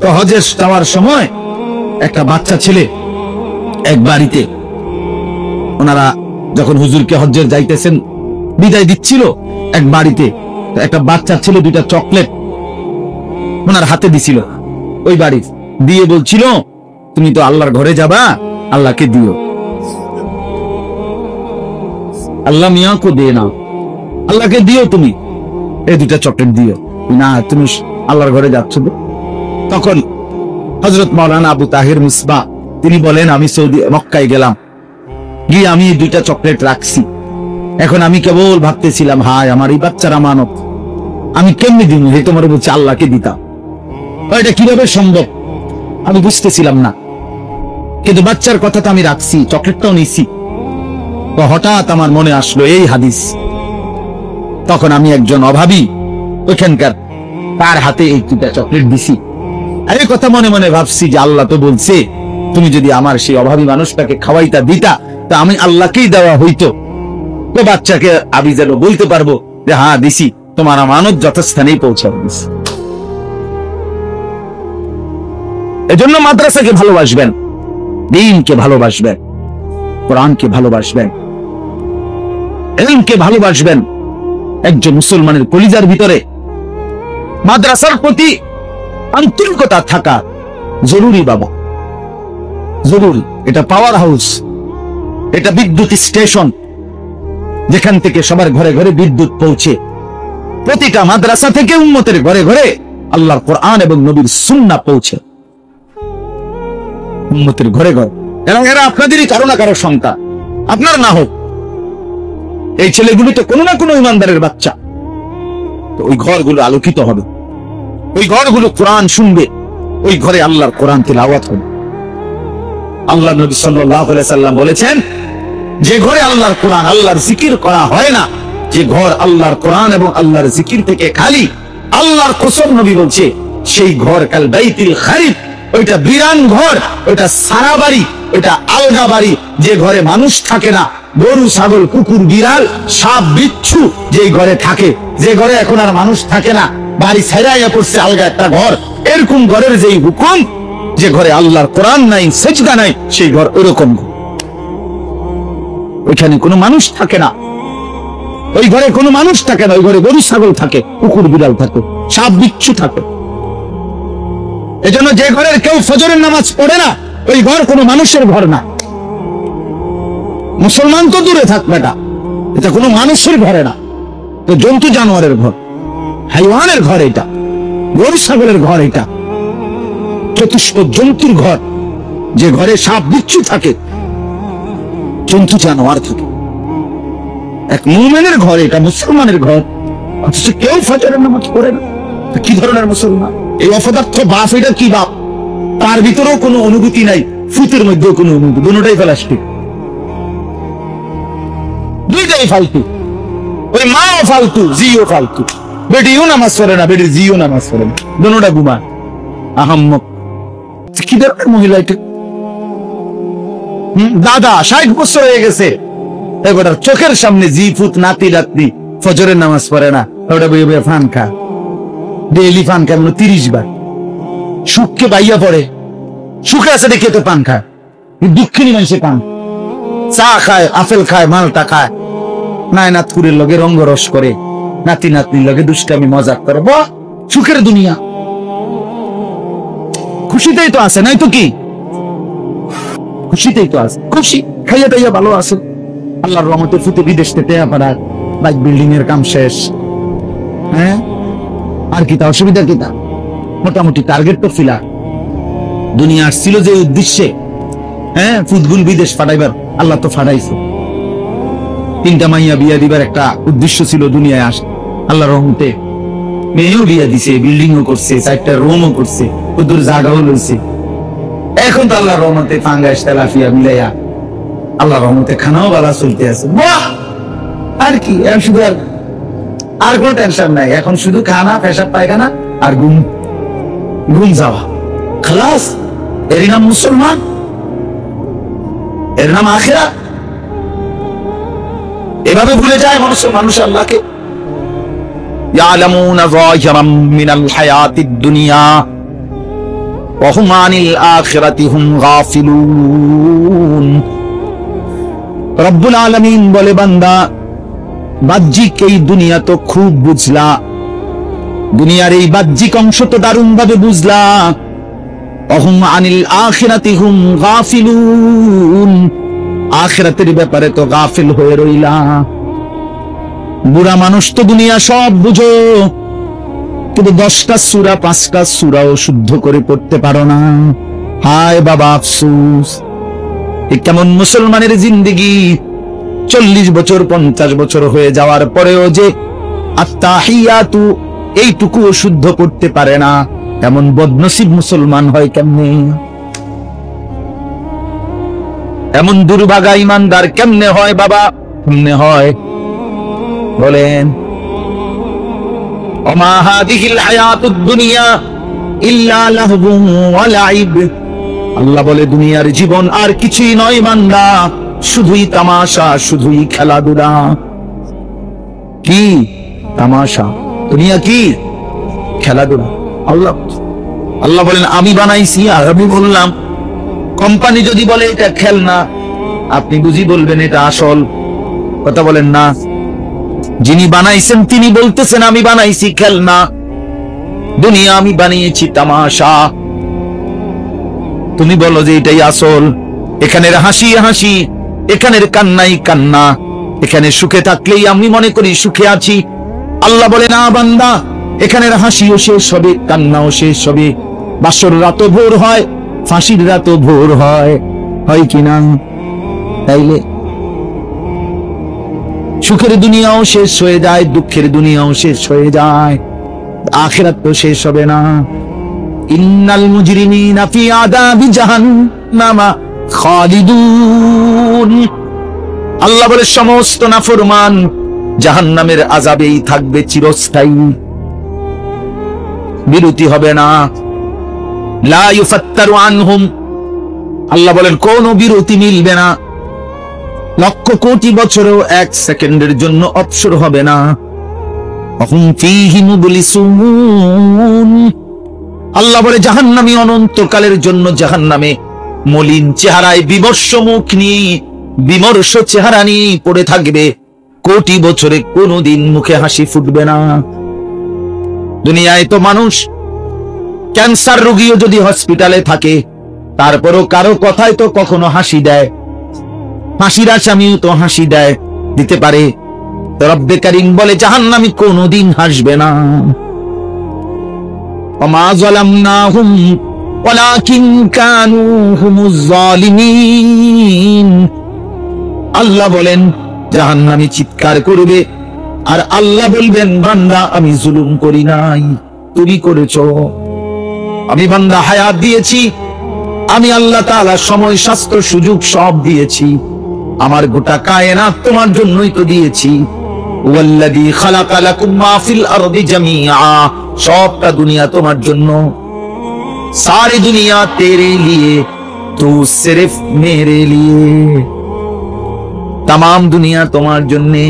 তো হজে যাওয়ার সময় একটা বাচ্চা ছেলে এক বাড়িতে, ওনারা যখন হুজুরকে হজ্জের যাইতেছেন বিদায় দিচ্ছিল, এক বাড়িতে একটা বাচ্চা ছেলে দুইটা চকলেট ওনার হাতে দিছিল, ওই বাড়ি দিয়ে বলছিল, তুমি তো আল্লাহর ঘরে যাবা, আল্লাহকে দিও। আল্লাহ মিয়াকে দে না, আল্লাহকে দিও, তুমি এই দুইটা চকলেট দিও না, তুমি আল্লাহর ঘরে যাচ্ছ। তখন হযরত মাওলানা আবু তাহের মিসবাহ তিনি বলেন, আমি সৌদি মক্কায় গেলাম, গিয়ে আমি এই দুইটা চকলেট রাখছি। এখন আমি কেবল ভাবতেছিলাম, হায় আমার এই বাচ্চার আমানত, আমি কেমনি দিব? হে তোমার বলছে আল্লাহকে দিতাম, এটা কিভাবে সম্ভব আমি বুঝতেছিলাম না, কিন্তু বাচ্চার কথা তো আমি রাখছি, চকলেটটাও নিছি। তো হঠাৎ আমার মনে আসলো এই হাদিস। তখন আমি একজন অভাবী ওখানকার, তার হাতে এই দুইটা চকলেট দিছি। এই কথা মনে মনে ভাবছি যে আল্লাহ তো বলছে, তুমি যদি আমার সেই অভাবী মানুষটাকে খাওয়াইতা দিতা, তা আমি আল্লাহকেই দেওয়া হইতো। তো বাচ্চাকে আমি যেন বলতে পারবো যে হ্যাঁ দিছি, তোমার আমানত যথাস্থানেই পৌঁছাবে দিছি। এজন্য মাদ্রাসাকে ভালোবাসবেন, দ্বীনকে ভালোবাসবেন, কোরআনকে ভালোবাসবেন, ইলমকে ভালোবাসবেন। একজন মুসলমানের কলিজার ভিতরে মাদ্রাসার প্রতি আন্তরিকতা থাকা জরুরি বাবা, জরুরি। এটা পাওয়ার হাউস, এটা বিদ্যুৎ স্টেশন, যেখান থেকে সবার ঘরে ঘরে বিদ্যুৎ পৌঁছে। প্রতিটা মাদ্রাসা থেকে উম্মতের ঘরে ঘরে আল্লাহর কোরআন এবং নবীর সুন্নাহ পৌঁছে, উম্মতের ঘরে ঘরে। এবং এরা আপনাদেরই কারো না কারো সন্তান, আপনার না হোক, এই ছেলেগুলি তো কোনো না কোনো ইমানদারের বাচ্চা। তো ওই ঘরগুলো আলোকিত হবে, ওই ঘরগুলো কোরআন শুনবে, ওই ঘরে আল্লাহর কোরআন তিলাওয়াত হবে। আল্লাহ নবী সাল্লাল্লাহু আলাইহি সাল্লাম বলেছেন, যে ঘরে আল্লাহর কোরআন, আল্লাহর জিকির করা হয় না, যে ঘর আল্লাহর কোরআন এবং আল্লাহর জিকির থেকে খালি, আল্লাহর কসম নবী বলছে, সেই ঘর কাল বাইতিল খারিব, ওইটা বিরান ঘর, ওইটা সারা বাড়ি, ওইটা আলগা বাড়ি, যে ঘরে মানুষ থাকে না, গরু ছাগল কুকুর বিড়াল সাপ বিচ্ছু যে ঘরে থাকে, যে ঘরে এখন আর মানুষ থাকে না, বাড়ি ছাইড়াইয়া পড়ছে আলগা একটা ঘর, এরকম ঘরের যেই হুকুম, যে ঘরে আল্লাহর কোরআন নাই, সেজদা নাই, সেই ঘর ওরকম, ওইখানে কোনো মানুষ থাকে না, ওই ঘরে কোনো মানুষ থাকে না, ওই ঘরে গরু ছাগল থাকে, কুকুর বিড়াল থাকে, সাপ বিচ্ছু থাকে। এজন্য যে ঘরের কেউ ফজরের নামাজ পড়ে না, ওই ঘর কোনো মানুষের ঘর না। মুসলমান তো দূরে থাকবে না, এটা কোনো মানুষের ঘরে না, তো জন্তু জানোয়ারের ঘর, হাইওয়ানের ঘর, এটা গরু ছাগলের ঘর, এটা চতুষ্প জন্তুর ঘর, যে ঘরে সাপ বিচ্ছু থাকে, জন্তু জানোয়ার থাকে। এক মুমিনের ঘর, এটা মুসলমানের ঘর, অথচ কেউ ফজরের নামাজ পড়ে না। কি ধরনের মুসলমান? এই অপদার্থ বাপ, এটা কি বাপ? তার ভিতরেও কোনো অনুভূতি নাই, ফুতের মধ্যেও কোনো অনুভূতি, দুটোটাই প্লাস্টিক, দুইটাই ফালতু। ওই মাও ফালতু, জিও ফালতু, বেটিও নামাজ পড়ে না, বেটির জিও নামাজ পড়ে না, দুটোটা ঘুমান আহাম্মক। কি ধরনের মহিলা এটা? দাদা 60 বছর হয়ে গেছে, এবার চোখের সামনে জি ফুত নাতি রাত্রি ফজরের নামাজ পড়ে না, ওটা বই বই ফান খা, ডেইলি ফান খায় 30 বার। সুখকে বাইয়া পড়ে, সুখে আছে দেখে তো পান খায়, দুঃখিনী মানুষে পান, চা খায়, আপেল খায়, মালটা খায়, নায়নাথপুরের লগে রঙ্গরস করে, নাতি নাতনির লগে দুষ্টামি মজাক করে, বাহ সুখের দুনিয়া। খুশিতেই তো আছে, নাই তো কি? খুশিতেই তো আছে, খুশি খাইয়া টাইয়া ভালো আছে, আল্লাহর রহমতে ফুটে বিদেশ থেকে আপনার ভাই বিল্ডিং এর কাম শেষ। হ্যাঁ, আর কি তা অসুবিধা কি তা? মোটামুটি টার্গেট তো ফিলার। দুনিয়া আসছিল যে উদ্দেশ্যে, হ্যাঁ, ফুটবল বিদেশ ফাটাইবার, আল্লাহ তো ফাটাইছে। 3টা মাইয়া বিয়া দিবার একটা উদ্দেশ্য ছিল দুনিয়ায় আস, আল্লাহর রহমতে মেয়েও বিয়া দিছে, বিল্ডিংও করছে, 4টা রুমও করছে, ওদের জায়গাও লইছে। এখন তো আল্লাহর রহমতে ফাঙ্গাস তেলাফিয়া মিলাইয়া আল্লাহর রহমতে খানাও বালা চলতে আছে। বাহ! আর কি, শুধু আর কোনো টেনশন নাই। এখন শুধু খানা, পেশাব পায়খানা আর ঘুম, ঘুম যাওয়া, খালাস। এর নাম মুসলমান, এর নাম আখিরাত। এভাবে ভুলে যায় মানুষ আল্লাহকে। ইয়ালামুনা যাহিরাম মিনাল হায়াতিদ দুনিয়া ওয়া হুম আনিল আখিরাতি হুম গাফিলুন। রব্বুল আলামিন বলে, বান্দা, বাহ্যিক এই দুনিয়া তো খুব বুঝলা, দুনিয়ার এই বাহ্যিক অংশ তো দারুণ ভাবে বুঝলা। অহুম আনিল আখিরাতি হুম গাফিলুন, আখিরাতের ব্যাপারে তো গাফিল হয়ে রইলা। বুড়া মানুষ তো দুনিয়া সব বুঝো, কিন্তু 10টা সূরা 5টা সূরাও শুদ্ধ করে পড়তে পারো না। হায় বাবা, আফসোস। এ কেমন মুসলমানের জিন্দেগি! 40 বছর 50 বছর হয়ে যাওয়ার পরেও যে আত্তাহিয়াতু এইটুকুও শুদ্ধ করতে পারে না, এমন বদনসিব মুসলমান হয় কেমনে? এমন দুর্ভাগা ইমানদার কেমনে হয় বাবা, কেমনে হয় বলেন? ওমা হাদিহিল হায়াতুদ দুনিয়া ইল্লা লাহবুন ওয়া লাইব। আল্লাহ বলে, দুনিয়ার জীবন আর কিছুই নয় বান্দা, শুধুই তামাশা, শুধুই খেলাধুলা। কি তামাশা? দুনিয়া কি খেলাধুলা? আল্লাহ বলেন, আমি বানাইছি আর আমি বললাম। কোম্পানি যদি বলে এটা খেলনা, আপনি বুঝি বলবেন এটা আসল। কথা বলেন না? যিনি বানাইছেন তিনি বলতেছেন আমি বানাইছি খেলনা, দুনিয়া আমি বানিয়েছি তামাশা। তুমি বলো যে এটাই আসল। এখানের হাসি হাসি, এখানের কান্নাই কান্না, এখানে সুখে থাকলেই আমি মনে করি সুখে আছি। আল্লাহ বলে, না বান্দা, এখানের হাসিও শেষ হবে, কান্নাও শেষ হবে। বাসর রাতও ভোর হয়, ফাঁসির রাতও ভোর হয়, হয় কিনা? তাইলে সুখের দুনিয়াও শেষ হয়ে যায়, দুঃখের দুনিয়াও শেষ হয়ে যায়, আখিরাত তো শেষ হবে না। ইন্নাল মুজরিমিনা ফি আযাবি জাহান্নামা খালিদুন। আল্লাহ বলে, সমস্ত নাফরমান জাহান্নামের আযাবেই থাকবে চিরস্থায়ী, বিরতি হবে না। লা ইউফাত্তারু আনহুম, আল্লাহ বলেন কোন বিরতি মিলবে না। লক্ষ কোটি বছরেও 1 সেকেন্ডের জন্য অবসর হবে না। হুম ফীহি মুবলিসুন, আল্লাহ বলে জাহান্নামী অনন্তকালের জন্য জাহান্নামে মলিন চেহারায়, বিমর্ষ মুখ নিয়ে, বিমর্ষ চেহারা নিয়ে পড়ে থাকবে। কোটি বছরে কোনোদিন মুখে হাসি ফুটবে না। দুনিয়ায় তো মানুষ, ক্যান্সার রোগীও যদি হসপিটালে থাকে, তারপরও কারো কথায় তো কখনো হাসি দেয়। হাসির আসামিও তো হাসি দেয়, দিতে পারে। রব্বে কারীম বলে, জাহান্নামী কোনোদিন হাসবে না। ওমা যালামনাহুম ওয়ালাকিন কানু হুমুজ জালিমিন। আল্লাহ বলেন, জাহান্নামী চিৎকার করবে আর আল্লাহ বলবেন, বান্দা আমি জুলুম করি নাই, তুমি করেছো। আমি বান্দা হায়াত দিয়েছি, আমি আল্লাহ তাআলা সময়, স্বাস্থ্য, সুযোগ সব দিয়েছি। আমার গোটা কায়নাত তোমার জন্যই তো দিয়েছি। ওয়াল্লাযী খালাকা লাকুম মা ফিল আরদি জামিআ, সবটা দুনিয়া তোমার জন্য। সারি দুনিয়া তেরে লিয়ে, তু সিরফ মেরে লিয়ে। তামাম দুনিয়া তোমার জন্যে,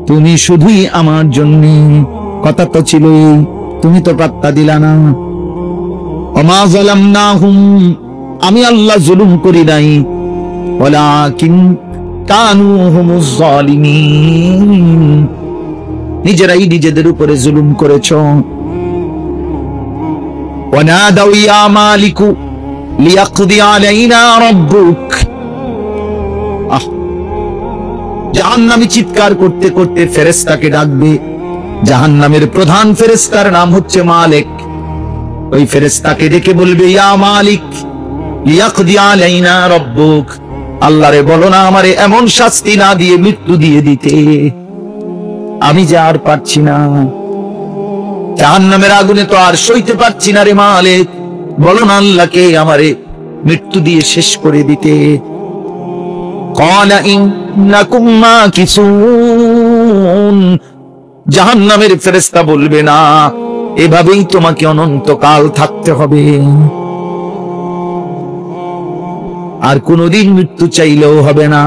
তুমি শুধুই আমার জন্যে। কথা তো ছিলই, তুমি তো পাত্তা দিলা না। ওমা যালামনাহুম, আমি আল্লাহ জুলুম করি নাই, ওয়ালাকিন কানু হুমুজ জালিমিন, নিজেরাই নিজেদের উপরে জুলুম করেছো। ওয়ানাদাউ ইয়া মালিকু লিয়াকদি আলাইনা রাব্বুক, যে জাহান্নামী চিৎকার করতে করতে ফেরেশতাকে ডাকবে। জাহান্নামের প্রধান ফেরেশতার নাম হচ্ছে মালিক। ওই ফেরেশতাকে ডেকে বলবে, ইয়া মালিক লিয়াকদি আলাইনা রাব্বুক, আল্লাহরে বলো না আমারে এমন শাস্তি না দিয়ে মৃত্যু দিয়ে দিতে, আমি যে আর পারছি না, জাহান্নামের আগুনে তো আর সইতে পারছি না রে মালিক, বলো না আল্লাহকে আমারে মৃত্যু দিয়ে শেষ করে দিতে। ক্বালা ইন্নাকুম মাকিসুন, জাহান্নামের ফেরেশতা বলবে, না, এভাবেই তোমাকে অনন্তকাল থাকতে হবে, আর কোনদিন মৃত্যু চাইলেও হবে না,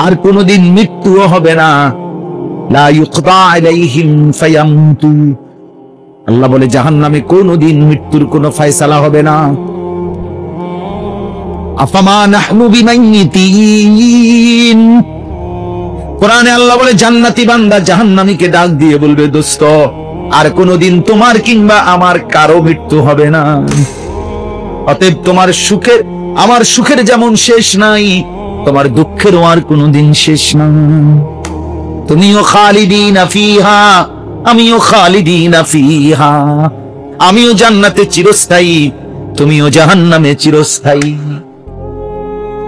আর কোনদিন মৃত্যুও হবে না। লা ইউকদা আলাইহিম ফায়ামুতু, আল্লাহ বলে জাহান্নামে কোনদিন মৃত্যুর কোনো ফয়সালা হবে না। আফামা নাহনু বিমাইয়িতিন, কোরআনে আল্লাহ বলে জান্নাতি বান্দা জাহান্নামীকে ডাক দিয়ে বলবে, দোস্ত আর কোনদিন তোমার কিংবা আমার কারো মৃত্যু হবে না, অতএব তোমার সুখের আমার সুখের যেমন শেষ নাই, তোমার দুঃখেরও আর কোনদিন শেষ নাই। তুমিও খালিদিনা ফিহা, আমিও খালিদিনা ফিহা, আমিও জান্নাতে চিরস্থায়ী, তুমিও জাহান্নামে চিরস্থায়ী।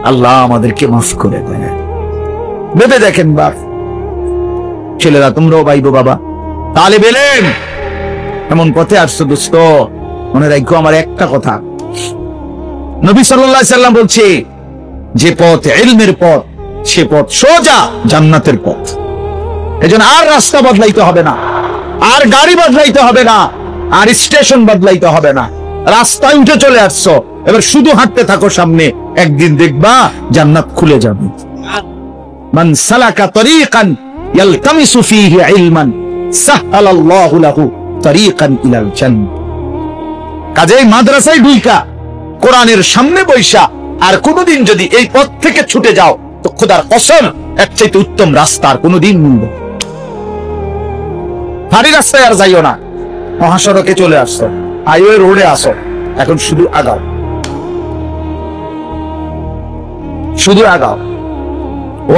আল্লাহ আমাদেরকে মাফ করে দেন। ভেবে দেখেন বাপ, ছেলেরা তোমরাও বাইবো বাবা, তাহলে বেলেন এমন পথে আসছো দোস্ত, মনে রাখো আমার একটা কথা, নবী সাল্লাল্লাহু আলাইহি সাল্লাম বলছে, যে পথ ইলমের পথ, সে পথ সোজা জান্নাতের পথ। এজন্য আর রাস্তা বদলাইতে হবে না, আর গাড়ি বদলাইতে হবে না, আর স্টেশন বদলাইতে হবে না, রাস্তায় উঠে চলে আসছো, এবার শুধু হাঁটতে থাকো সামনে, একদিন দেখবা জান্নাত খুলে যাবে। মান সালাকা তরিকান ইয়ালতামিসু ফীহি ইলমান সাহালাল্লাহু লাহু তরিকান ইলাল জান্নাহ। কাজেই মাদ্রাসায় ঢুইকা কোরআনের সামনে বৈশা আর কোনদিন যদি এই পথ থেকে ছুটে যাও, তো খোদার কসম এর চাইতে উত্তম রাস্তা আর কোনদিন মিলবে না। ভারী রাস্তায় আর যাইও না, মহাসড়কে চলে আসছো, হাইওয়ে রোডে আসো, এখন শুধু আগাও, শুধু আগাও।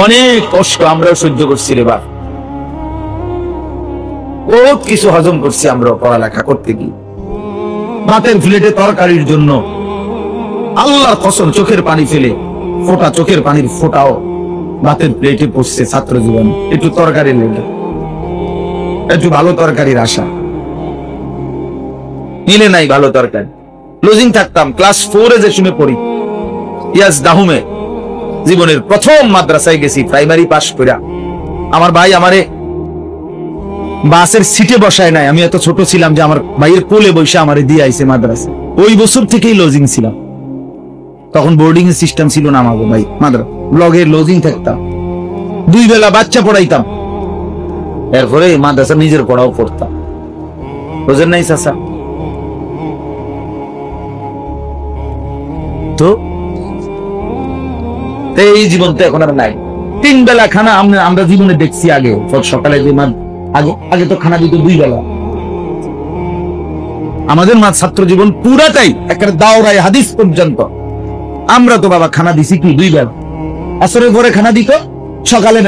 অনেক কষ্ট আমরা সহ্য করছি রে বাপ, বহুত কিছু হজম করছি আমরা পড়ালেখা করতে গিয়ে। ভাতের প্লেটে তরকারির জন্য আল্লাহর কসম চোখের পানি ফেলে ফোটা, চোখের পানির ফোটাও ভাতের প্লেটে পড়ছে ছাত্র জীবন, একটু তরকারি লেগে, একটু ভালো তরকারির আশা, মিলে নাই ভালো তরকারি। লজিং থাকতাম ক্লাস 4 যে সময় পড়ি, ইয়াস দাহুমে জীবনের প্রথম মাদ্রাসায় গেছি প্রাইমারি পাস কইরা। আমার ভাই আমারে বাসের সিটে বসায় নাই, আমি এত ছোট ছিলাম যে আমার ভাইয়ের কোলে বসে আমারে দিয়ে আইছে মাদ্রাসা। ওই বছর থেকেই লজিং ছিলাম, তখন বোর্ডিং এর সিস্টেম ছিল না আমাগো ভাই, মাদ্রাসা ব্লগে লজিং থাকতাম, 2 বেলা বাচ্চা পড়াইতাম, এরপরে মাদ্রাসা নিজের পড়াও পড়তাম। বুঝেন নাই চাচা? তো এই জীবন তো এখন আর নাই। 3 বেলা খানা আমরা জীবনে দেখছি আগে, সকালে যে আগে তো খানা দিত 2 বেলা। আমাদের ছাত্র জীবন পুরাটাই একটা দাওরায় হাদিস পর্যন্ত, আমরা তো বাবা খানা দিছি কি 2 বেলা। আসরের পরে খানা দিত, সকালে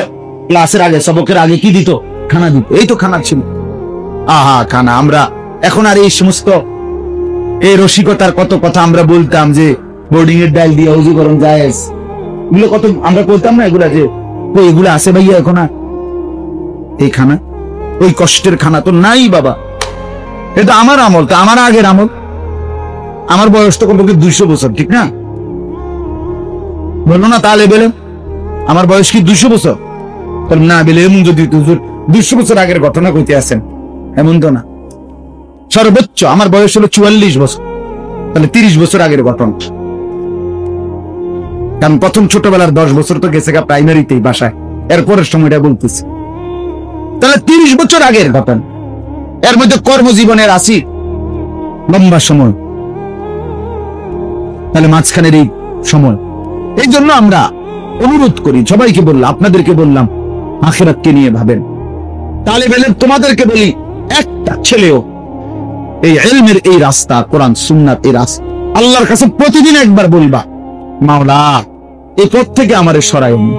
ক্লাসের আগে সবকের আগে কি দিত? খানা দিত। এই তো খানা ছিল, আহা খানা। আমরা এখন আর এই সমস্ত এই রসিকতার কত কথা আমরা বলতাম, যে বোর্ডিং এর ডাল দিয়ে উজু করুন জায়েজ, এগুলো কত আমরা বলতাম না, এগুলা যে এগুলো আছে ভাইয়া এখন আর এই খানা, ওই কষ্টের খানা তো নাই বাবা। এটা আমার আমল, তা আমার আগের আমল, আমার বয়স তো কমপক্ষে 200 বছর, ঠিক না? বললো না তাহলে বেলে আমার বয়স কি 200 বছর? না বেলে এমন যদি 200 বছর আগের ঘটনা কইতে আছেন, এমন তো না। সর্বোচ্চ আমার বয়স হলো 44 বছর, তাহলে 30 বছর আগের ঘটনা। কারণ প্রথম ছোটবেলার 10 বছর তো গেছে গা প্রাইমারিতেই বাসায়, এরপরের সময়টা বলতেছি, তাহলে 30 বছর আগের ঘটনা। এর মধ্যে কর্মজীবনের 80 লম্বা সময়, তাহলে মাঝখানের এই সময়। এই জন্য আমরা অনুরোধ করি, সবাইকে বললাম, আপনাদেরকে বললাম, আখিরাতকে নিয়ে ভাবেন। তাহলে বেলেন তোমাদেরকে বলি, একটা ছেলেও এই ইলমের এই রাস্তা, কোরআন সুন্নাত এই রাস্তা, আল্লাহর কাছে প্রতিদিন একবার বলবা, মাওলা এই পথ থেকে আমারে সরায়নি,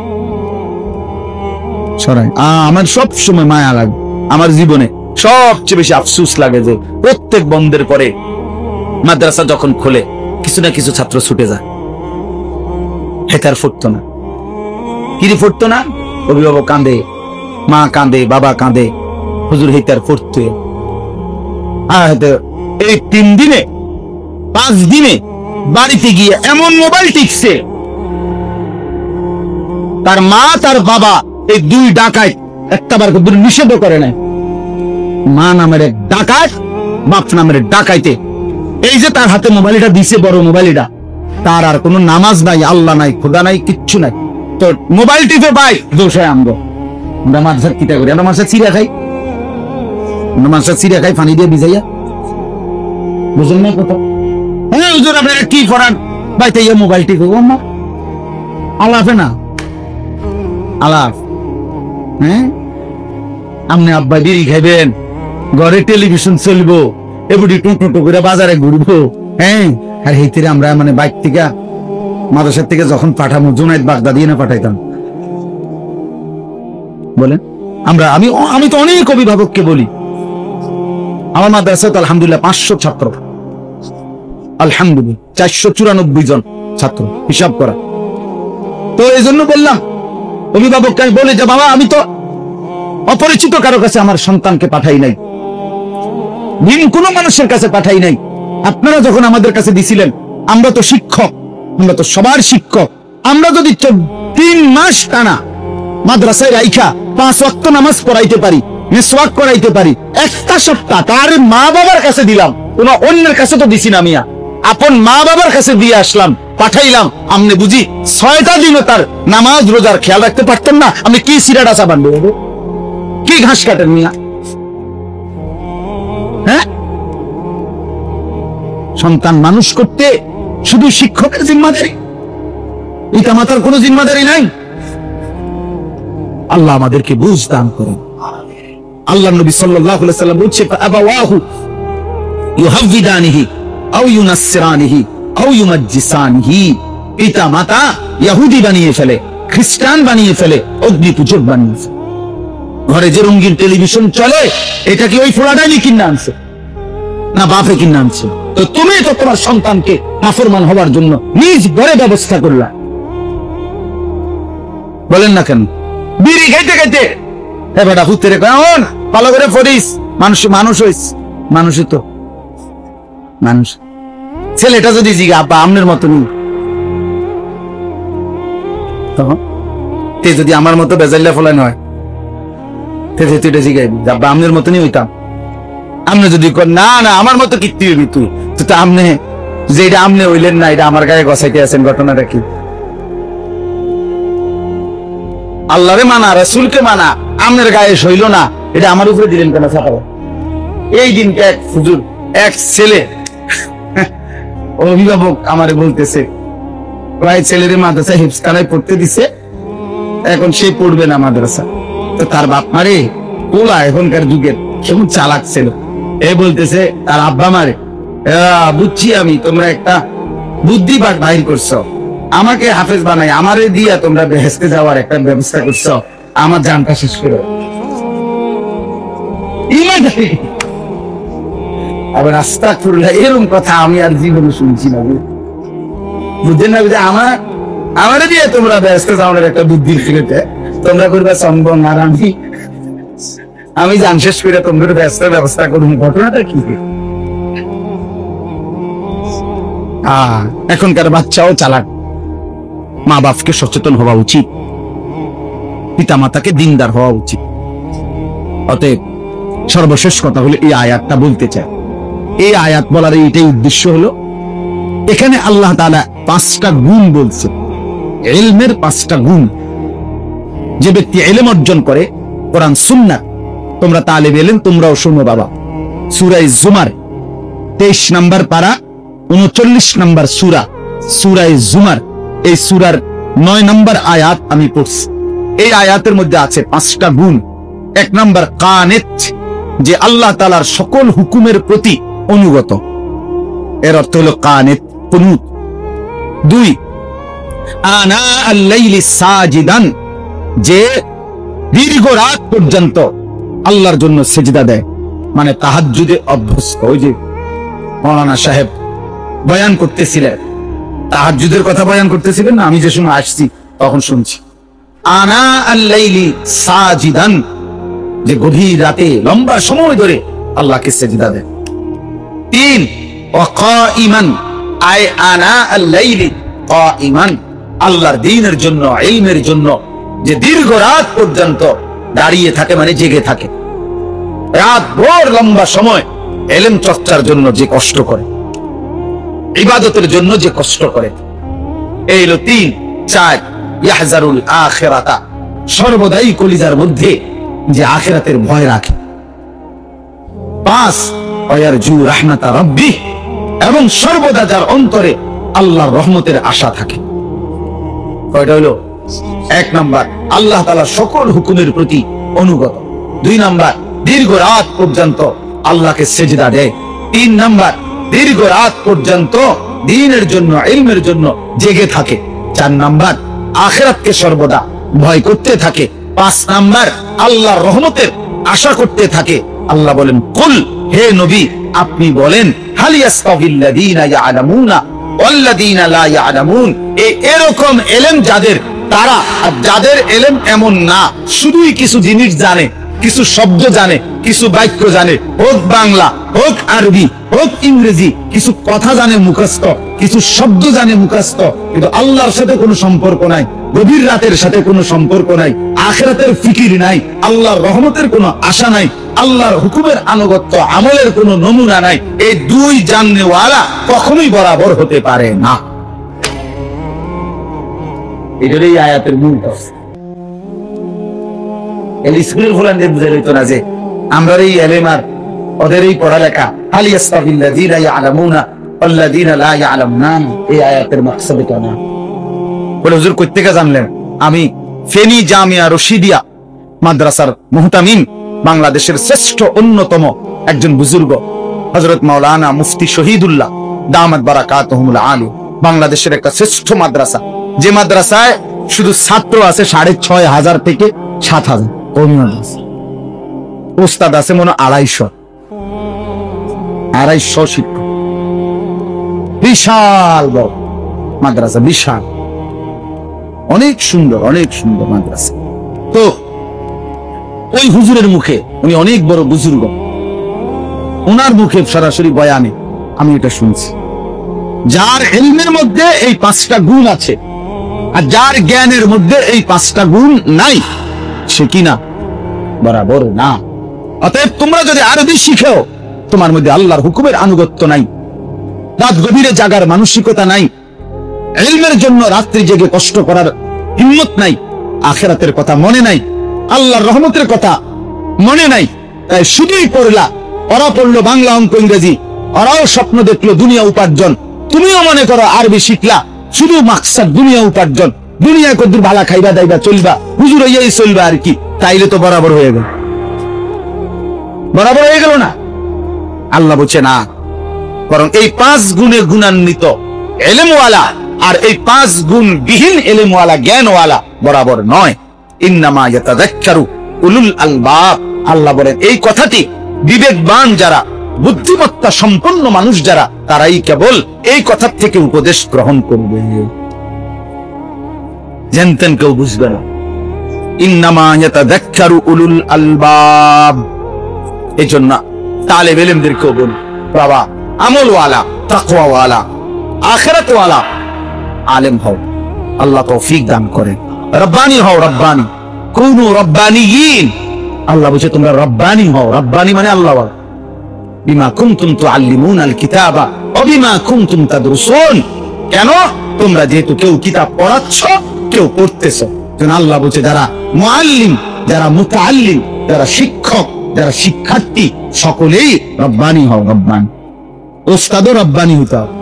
সরাই। আমার সব সময় মায়া লাগে, আমার জীবনে সবচেয়ে বেশি আফসোস লাগে যে প্রত্যেক বন্ধের পরে মাদ্রাসা যখন খোলে কিছু না কিছু ছাত্র ছুটে যায়। হেতার ফুটতো না, কিরি ফুটতো না, অভিভাবক কাঁদে, মা কাঁদে, বাবা কাঁদে, হুজুর হেতার ফুটতো। এই 3 দিনে 5 দিনে বাড়িতে গিয়ে এমন মোবাইল টিকছে, তার মা তার বাবা এই 2 ডাকাত একটাবার নিষেধ করে নাই। মা নামের এক ডাকাত, বাপ নামের ডাকাইতে এই যে তার হাতে মোবাইলটা দিছে, বড় মোবাইলটা, তার আর কোনো নামাজ নাই, আল্লাহ নাই, খোদা নাই, কিচ্ছু নাই। তো মোবাইল টিপে ভাই দোষায় আমরা মাদ্রাসা কিটা করি, আমরা মাদ্রাসা চিড়া খাই, আমরা মাদ্রাসা চিড়া খাই পানি দিয়ে ভিজাইয়া, বুঝলেন না কথা? হ্যাঁ হুজুর আপনারা কি করান ভাই, তাই মোবাইল টিপে আলাফে না আলাফ। হ্যাঁ আপনি আব্বা বিড়ি খাইবেন, ঘরে টেলিভিশন চলবো, এbudy টুটো করে বাজারে ঘুরবো। হ্যাঁ আর হেইতেরে আমরা মানে বাইক থেকে মাদ্রাসা থেকে যখন পাঠাবো জুনাইদ বাগদাদি না পাঠাইতাম, বলেন আমরা আমি তো অনেক অভিভাবককে বলি, আমার মাদ্রাসায় তো আলহামদুলিল্লাহ 500 ছাত্র, আলহামদুলিল্লাহ 494 জন ছাত্র হিসাব করা। তো এই জন্য বললাম অভিভাবককে আমি বলি যে বাবা আমি তো অপরিচিত কারো কাছে আমার সন্তানকে পাঠাই নাই, ভিন কোন মানুষের কাছে পাঠাই নাই। আপনারা যখন আমাদের কাছে দিছিলেন, আমরা তো শিক্ষক, আমরা তো সবার শিক্ষক, আমরা যদি 3 মাস টানা মাদ্রাসায় রাইখা 5 ওয়াক্ত নামাজ পড়াইতে পারি, মিসওয়াক করাইতে পারি, একটা সপ্তাহ তার মা বাবার কাছে দিলাম, কোন অন্যের কাছে তো দিছি না, মিয়া আপন মা বাবার কাছে দিয়ে আসলাম, পাঠাইলাম। আপনি বুঝি 6টা দিনও তার নামাজ রোজার খেয়াল রাখতে পারতেন না? আপনি কি সিরাটা চাবান, কি ঘাস কাটেন মিয়া? হ্যাঁ সন্তান মানুষ করতে শুধু শিক্ষকের জিম্মাদারি, পিতা মাতার কোনো জিম্মাদারি নাই। আল্লাহ আমাদেরকে বুঝ দান করুন। আল্লাহ নবী সাল্লাল্লাহু আলাইহি ওয়াসাল্লাম বলছে আবাওয়াহু ইউহাবিদানিহি আও ইউনাসসিরানিহি আও ইউমাজ্জিসানিহি, পিতা মাতা ইহুদি বানিয়ে ফেলে, খ্রিস্টান বানিয়ে ফেলে, অগ্নি পূজক বানিয়ে ফেলে। ঘরে যে রঙিন টেলিভিশন চলে, এটা কি ওই ফোড়াটাই কিনে আনছে না বাপে কিনে আনছে? তো তুমি তো তোমার সন্তানকে নাফরমান হওয়ার জন্য নিজ ঘরে ব্যবস্থা করলা, বলেন না কেন? বিড়ি খাইতে খাইতে হ্যাঁ বেটা হুতেরে কেমন ভালো করে পড়িস, মানুষ হইস, মানুষই তো মানুষ। ছেলেটা যদি জিগা আব্বা আমনের মতনই, তখন তে যদি আমার মতো বেজাইলা ফলান হয়, তুই এটা জিগাইবি আব্বা আমনের মতনই হইতাম। আমনে যদি না না আমার মতো কীর্তি হইবি তুই, তো আমনে যে এটা আমনে হইলেন না, এটা আমার গায়ে গসাইতে আছেন, ঘটনাটা কি? আল্লাহরে মানা, রাসূলকে মানা, আমনের গায়ে সইল না, এটা আমার উপরে দিলেন কেন ছাপাবো? এই দিনকে এক হুজুর, এক ছেলে অভিভাবক আমারে বলতেছে ভাই ছেলেরে মাদ্রাসা হিফজখানায় পড়তে দিছে, এখন সে পড়বে না মাদ্রাসা। তো তার বাপ মারে পোলা এখনকার যুগের কেমন চালাক ছিল, এ বলতেছে তার আব্বা মারে, বুঝছি আমি তোমরা একটা বুদ্ধি বাহির করছো, আমাকে হাফেজ বানাই আমারে দিয়া তোমরা বেহেশতে যাওয়ার একটা ব্যবস্থা করছো, আমার জানটা শেষ করে। আবার আস্তাগফিরুল্লাহ, এরকম কথা আমি আর জীবনে শুনছি না, বুঝছেন না? আমারে দিয়ে তোমরা বেহেশতে যাওয়ার একটা বুদ্ধি ফিরেতে তোমরা করবে সম্ভব, আর আমি জান শেষ করে তোমাদের ব্যবস্থা করুন। ঘটনাটা কি? এখনকার বাচ্চাও চালাক, মা বাপকে সচেতন হওয়া উচিত, পিতা মাতাকে দিনদার হওয়া উচিত। অতএব সর্বশেষ কথা হলো এই আয়াতটা বলতে চাই, এই আয়াত বলার এইটাই উদ্দেশ্য হলো, এখানে আল্লাহ তাআলা 5টা গুণ বলছে, ইলমের 5টা গুণ। যে ব্যক্তি ইলম অর্জন করে, কোরআন সুন্নাহ, তোমরা তালিব ইলম তোমরাও শোনো বাবা, সূরা জুমার 23 নম্বর পারা 39 নম্বর সূরা, সূরা জুমার, এই সূরার 9 নম্বর আয়াত আমি পড়ছি। এই আয়াতের মধ্যে আছে 5টা গুণ। 1 নম্বর কানিত, যে আল্লাহ তাআলার সকল হুকুমের প্রতি অনুগত, এর অর্থ হলো কানিত, কুনুত। 2 আনা আল-লাইলি সাজিদান, যে দীর্ঘ রাত পর্যন্ত আল্লাহর জন্য সেজদা দেয়, মানে তাহাজ্জুদে অভ্যস্ত। ওই যে মৌলানা সাহেব বয়ান করতেছিলেন, তাহাজ্জুদের কথা বয়ান করতেছিলেন না, আমি যে সময় আসছি তখন শুনছি, আনা আল-লাইলি সাজিদান, যে গভীর রাতে লম্বা সময় ধরে আল্লাহকে সেজদা দেয়। 3 ওয়া কাইমান, আয় আনা আল-লাইলি কাইমান, আল্লাহর দ্বীনের জন্য, ইলমের জন্য যে দীর্ঘ রাত পর্যন্ত দাঁড়িয়ে থাকে, মানে জেগে থাকে, রাত ভোর লম্বা সময় ইলম চর্চার জন্য যে কষ্ট করে, ইবাদতের জন্য যে কষ্ট করে। এই হলো 3। 4 ইয়াহজারুল আখিরাতা, সর্বদাই কলিজার মধ্যে যে আখিরাতের ভয় রাখে। 5 ওয়ারজু রাহমাতা রাব্বি, এবং সর্বদা যার অন্তরে আল্লাহর রহমতের আশা থাকে। কয়টা হলো? 1 নাম্বার আল্লাহ তাআলার সকল হুকুমের প্রতি অনুগত। 2 নাম্বার দীর্ঘ রাত পর্যন্ত আল্লাহকে সেজদা দেয়। 3 নাম্বার দীর্ঘ রাত পর্যন্ত দ্বীনের জন্য, ইলমের জন্য জেগে থাকে। 4 নাম্বার আখিরাতকে সর্বদা ভয় করতে থাকে। 5 নাম্বার আল্লাহর রহমতের আশা করতে থাকে। আল্লাহ বলেন, কুল, হে নবী আপনি বলেন, হাল ইয়াস্তাবিল্লাযীনা ইয়ালামুনা ওয়াল্লাযীনা লা ইয়ালামুন, এরকম ইলম যাদের, তারা আর যাদের ইলম এমন না, শুধুই কিছু জিনিস জানে, কিছু শব্দ জানে, কিছু বাক্য জানে, হোক বাংলা, হোক আরবি, হোক ইংরেজি, কিছু কথা জানে মুখস্থ, কিছু শব্দ জানে মুখস্থ, কিন্তু আল্লাহর সাথে কোনো সম্পর্ক নাই, গভীর রাতের সাথে কোনো সম্পর্ক নাই, আখিরাতের ফিকির নাই, আল্লাহর রহমতের কোনো আশা নাই, আল্লাহর হুকুমের আনুগত্য আমলের কোনো নমুনা নাই, এই 2 জাননেওয়ালা কখনোই বরাবর হতে পারে না। এটাই আয়াতের মূল তফসীর। এই স্কুলের ফুলানদের বুঝাই হইতো না যে আমরা এই ইলম আর ওদের এই পড়ালেখা, হাল ইয়াস্তাবিল্লাযীনা ইয়ালামুনা ওয়াল্লাযীনা লা ইয়ালামুনা, এই আয়াতের মাকসাদ এটা না। বলে হুজুর কই থেকে জানলেন? আমি ফেনী জামিয়া রশিদিয়া মাদ্রাসার মুহতামিম, বাংলাদেশের শ্রেষ্ঠ অন্যতম একজন বুজুর্গ হযরত মাওলানা মুফতি শহীদুল্লাহ দামাত বারাকাতুহুল আলী, বাংলাদেশের একটা শ্রেষ্ঠ মাদ্রাসা, যে মাদ্রাসায় শুধু ছাত্র আছে 6,500 থেকে 7,000, ওস্তাদ আছে মনে 250 শিক্ষক, বিশাল বড় মাদ্রাসা, বিশাল, অনেক সুন্দর, অনেক সুন্দর মাদ্রাসা। তো ওই হুজুরের মুখে, উনি অনেক বড় বুজুর্গ, ওনার মুখে সরাসরি বয়ানে আমি এটা শুনছি, যার ইলমের মধ্যে এই 5টা গুণ আছে আর যার জ্ঞানের মধ্যে এই 5টা গুণ নাই, সে কিনা বরাবর না। অতএব তোমরা যদি আরবি শিখেও তোমার মধ্যে আল্লাহর হুকুমের আনুগত্য নাই, রাত গভীরে জাগার মানসিকতা নাই, ইলমের জন্য রাত্রি জেগে কষ্ট করার হিম্মত নাই, আখিরাতের কথা মনে নাই, আল্লাহর রহমতের কথা মনে নাই, তাই শুধুই পড়লা, ওরা পড়লো বাংলা, অঙ্ক, ইংরেজি, ওরাও স্বপ্ন দেখলো দুনিয়া উপার্জন, তুমিও মনে করো আরবি শিখলা, শুধু মাকসাদ দুনিয়া উপার্জন, দুনিয়া কদ্দুর ভালা খাইবা দাইবা চলবা, হুজুর হইয়াই চলবা আর কি, তাইলে তো বরাবর হয়ে গেল, বরাবর হয়ে গেল না। আল্লাহ বলছে না, বরং এই 5 গুণে গুণান্বিত ইলমওয়ালা আর এই 5 গুণ বিহীন ইলমওয়ালা, জ্ঞানওয়ালা বরাবর নয়। ইন্নামা ইয়াতাযাক্কারু উলুল আলবাব, আল্লাহ বলেন এই কথাটি বিবেকবান যারা, বুদ্ধিমত্তা সম্পন্ন মানুষ যারা, তারাই কেবল এই কথা থেকে উপদেশ গ্রহণ করবে, জানতেন কেউ বুঝবে না। ইন্নামা ইয়াতাযাক্কারু উলুল আলবাব, এজন্য তালেব ইলমদেরকেও বলি, বাবা আমলওয়ালা, তাকওয়াওয়ালা, আখিরাতওয়ালা আলেম হও, আল্লাহ তৌফিক দান করেন। রব্বানি হও, রব্বানি, কুনু রব্বানিয়িন, আল্লাহ বলছে তোমরা রব্বানি হও, রব্বানি মানে আল্লাহ। বিমা কুনতুম তুআল্লিমুনাল কিতাবা ওয়া বিমা কুনতুম তাদরুসুন, কেন? তোমরা যেহেতু কেউ কিতাব পড়াচ্ছ, কেউ পড়তেছো, কারণ আল্লাহ বলছে যারা মুআল্লিম, যারা মুতাআল্লিম, যারা শিক্ষক, যারা শিক্ষার্থী, সকলেই রব্বানি হও, রব্বানি। ওস্তাদও রব্বানি হইতে হবে,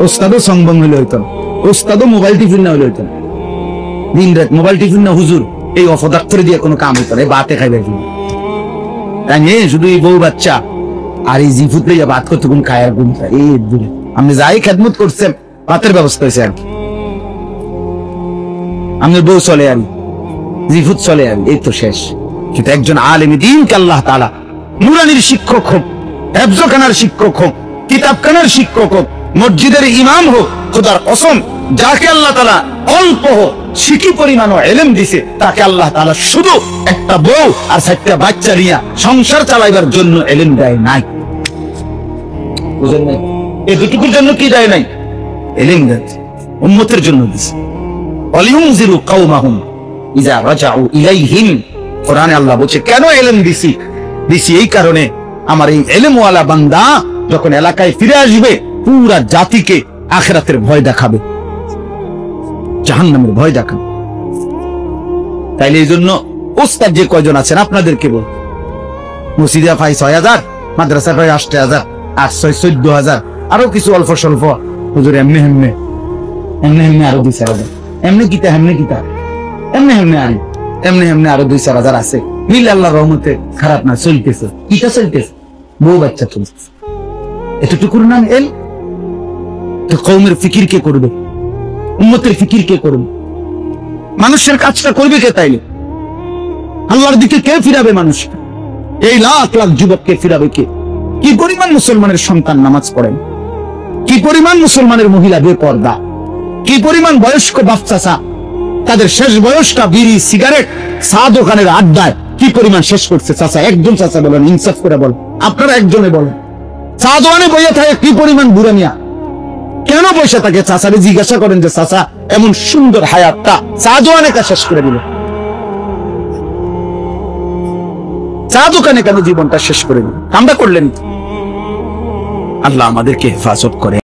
ওস্তাদও সংবং হইলে হইতে হবে, ওস্তাদও মোবাইল টিফিন না হইলে হইতে হবে, দিন রাত মোবাইল টিফিন না হুজুর, এই অপদার্থরে দিয়ে কোনো কাম হইতে না, বাতে খাইবে শুধু এই বউ বাচ্চা আর এই জিফুত লইয়া বাত করতে কোন খায়ার গুণ, এই দূরে আপনি যাই খেদমত করছেন, ভাতের ব্যবস্থা হয়েছে আর কি, আপনার বউ চলে আর জিফুত চলে আর এই তো শেষ। কিন্তু একজন আলেম দ্বীনকে আল্লাহ তাআলা নুরানির শিক্ষক হোক, হেফজখানার শিক্ষক হোক, কিতাবখানার শিক্ষক হোক, মসজিদের ইমাম হোক, খোদার কসম যাকে আল্লাহ তাআলা অল্প হোক শিখি পরিমাণ ইলম দিছে, তাকে আল্লাহ তাআলা শুধু একটা বউ আর 4টা বাচ্চা নিয়ে সংসার চালাইবার জন্য ইলম দেয় নাই। বুঝেন নাই? এই দুটুকুর জন্য কি দেয় নাই? ইলম দেয় উম্মতের জন্য দিছে। ওয়ালিউনজিরু কওমাহুম ইযা রাজাউ ইলাইহিম। কোরআনে আল্লাহ বলছে কেন ইলম দিছি? দিছি এই কারণে আমার এই ইলমওয়ালা বান্দা যখন এলাকায় ফিরে আসবে পুরা জাতিকে আখিরাতের ভয় দেখাবে, জাহান্নামের ভয় দেখাবে। তাইলে এই জন্য ওস্তাদ যে কয়জন আছেন আপনাদেরকে বল, মসজিদে পাই 6000, মাদ্রাসা পাই 8000, আর 14,000, আরো কিছু অল্প স্বল্প হুজুর এমনি হেমনে এমনি হেমনে আরো 2-4,000, এমনি কিতা হেমনে কিতা এমনি হেমনে আরো 2-4,000 আছে। মিল আল্লাহর রহমতে খারাপ না, চলতেছে। কিটা চলতেছে? বউ বাচ্চা চলতেছে। এতটুকুর নাম এল। তো কওমের ফিকির কে করবে? উম্মতের ফিকির কে করবে? মানুষের কাজটা করবে কে? তাইলে আল্লাহর দিকে কে ফিরাবে মানুষ? এই লাখ লাখ যুবককে ফিরাবে কে? কি পরিমাণ মুসলমানের সন্তান নামাজ পড়েন, কি পরিমাণ মুসলমানের মহিলা বেপর্দা, কি পরিমাণ বয়স্ক বাচ্চা তাদের শেষ বয়সটা বিড়ি সিগারেট চা দোকানের আড্ডায় কি পরিমাণ শেষ করছে। চাচা একজন চাচা বলেন, ইনসাফ করে বলেন, আপনারা একজনে বলেন, চা দোকানে বইয়া থাকে কি পরিমাণ বুড়া মিয়া কেন বসে থাকে? চাচারে জিজ্ঞাসা করেন যে চাচা এমন সুন্দর হায়াতটা চা দোকানে কা শেষ করে দিল, চা দোকানে কেন জীবনটা শেষ করে দিল? কামটা করলেন। আল্লাহ আমাদেরকে হেফাজত করে।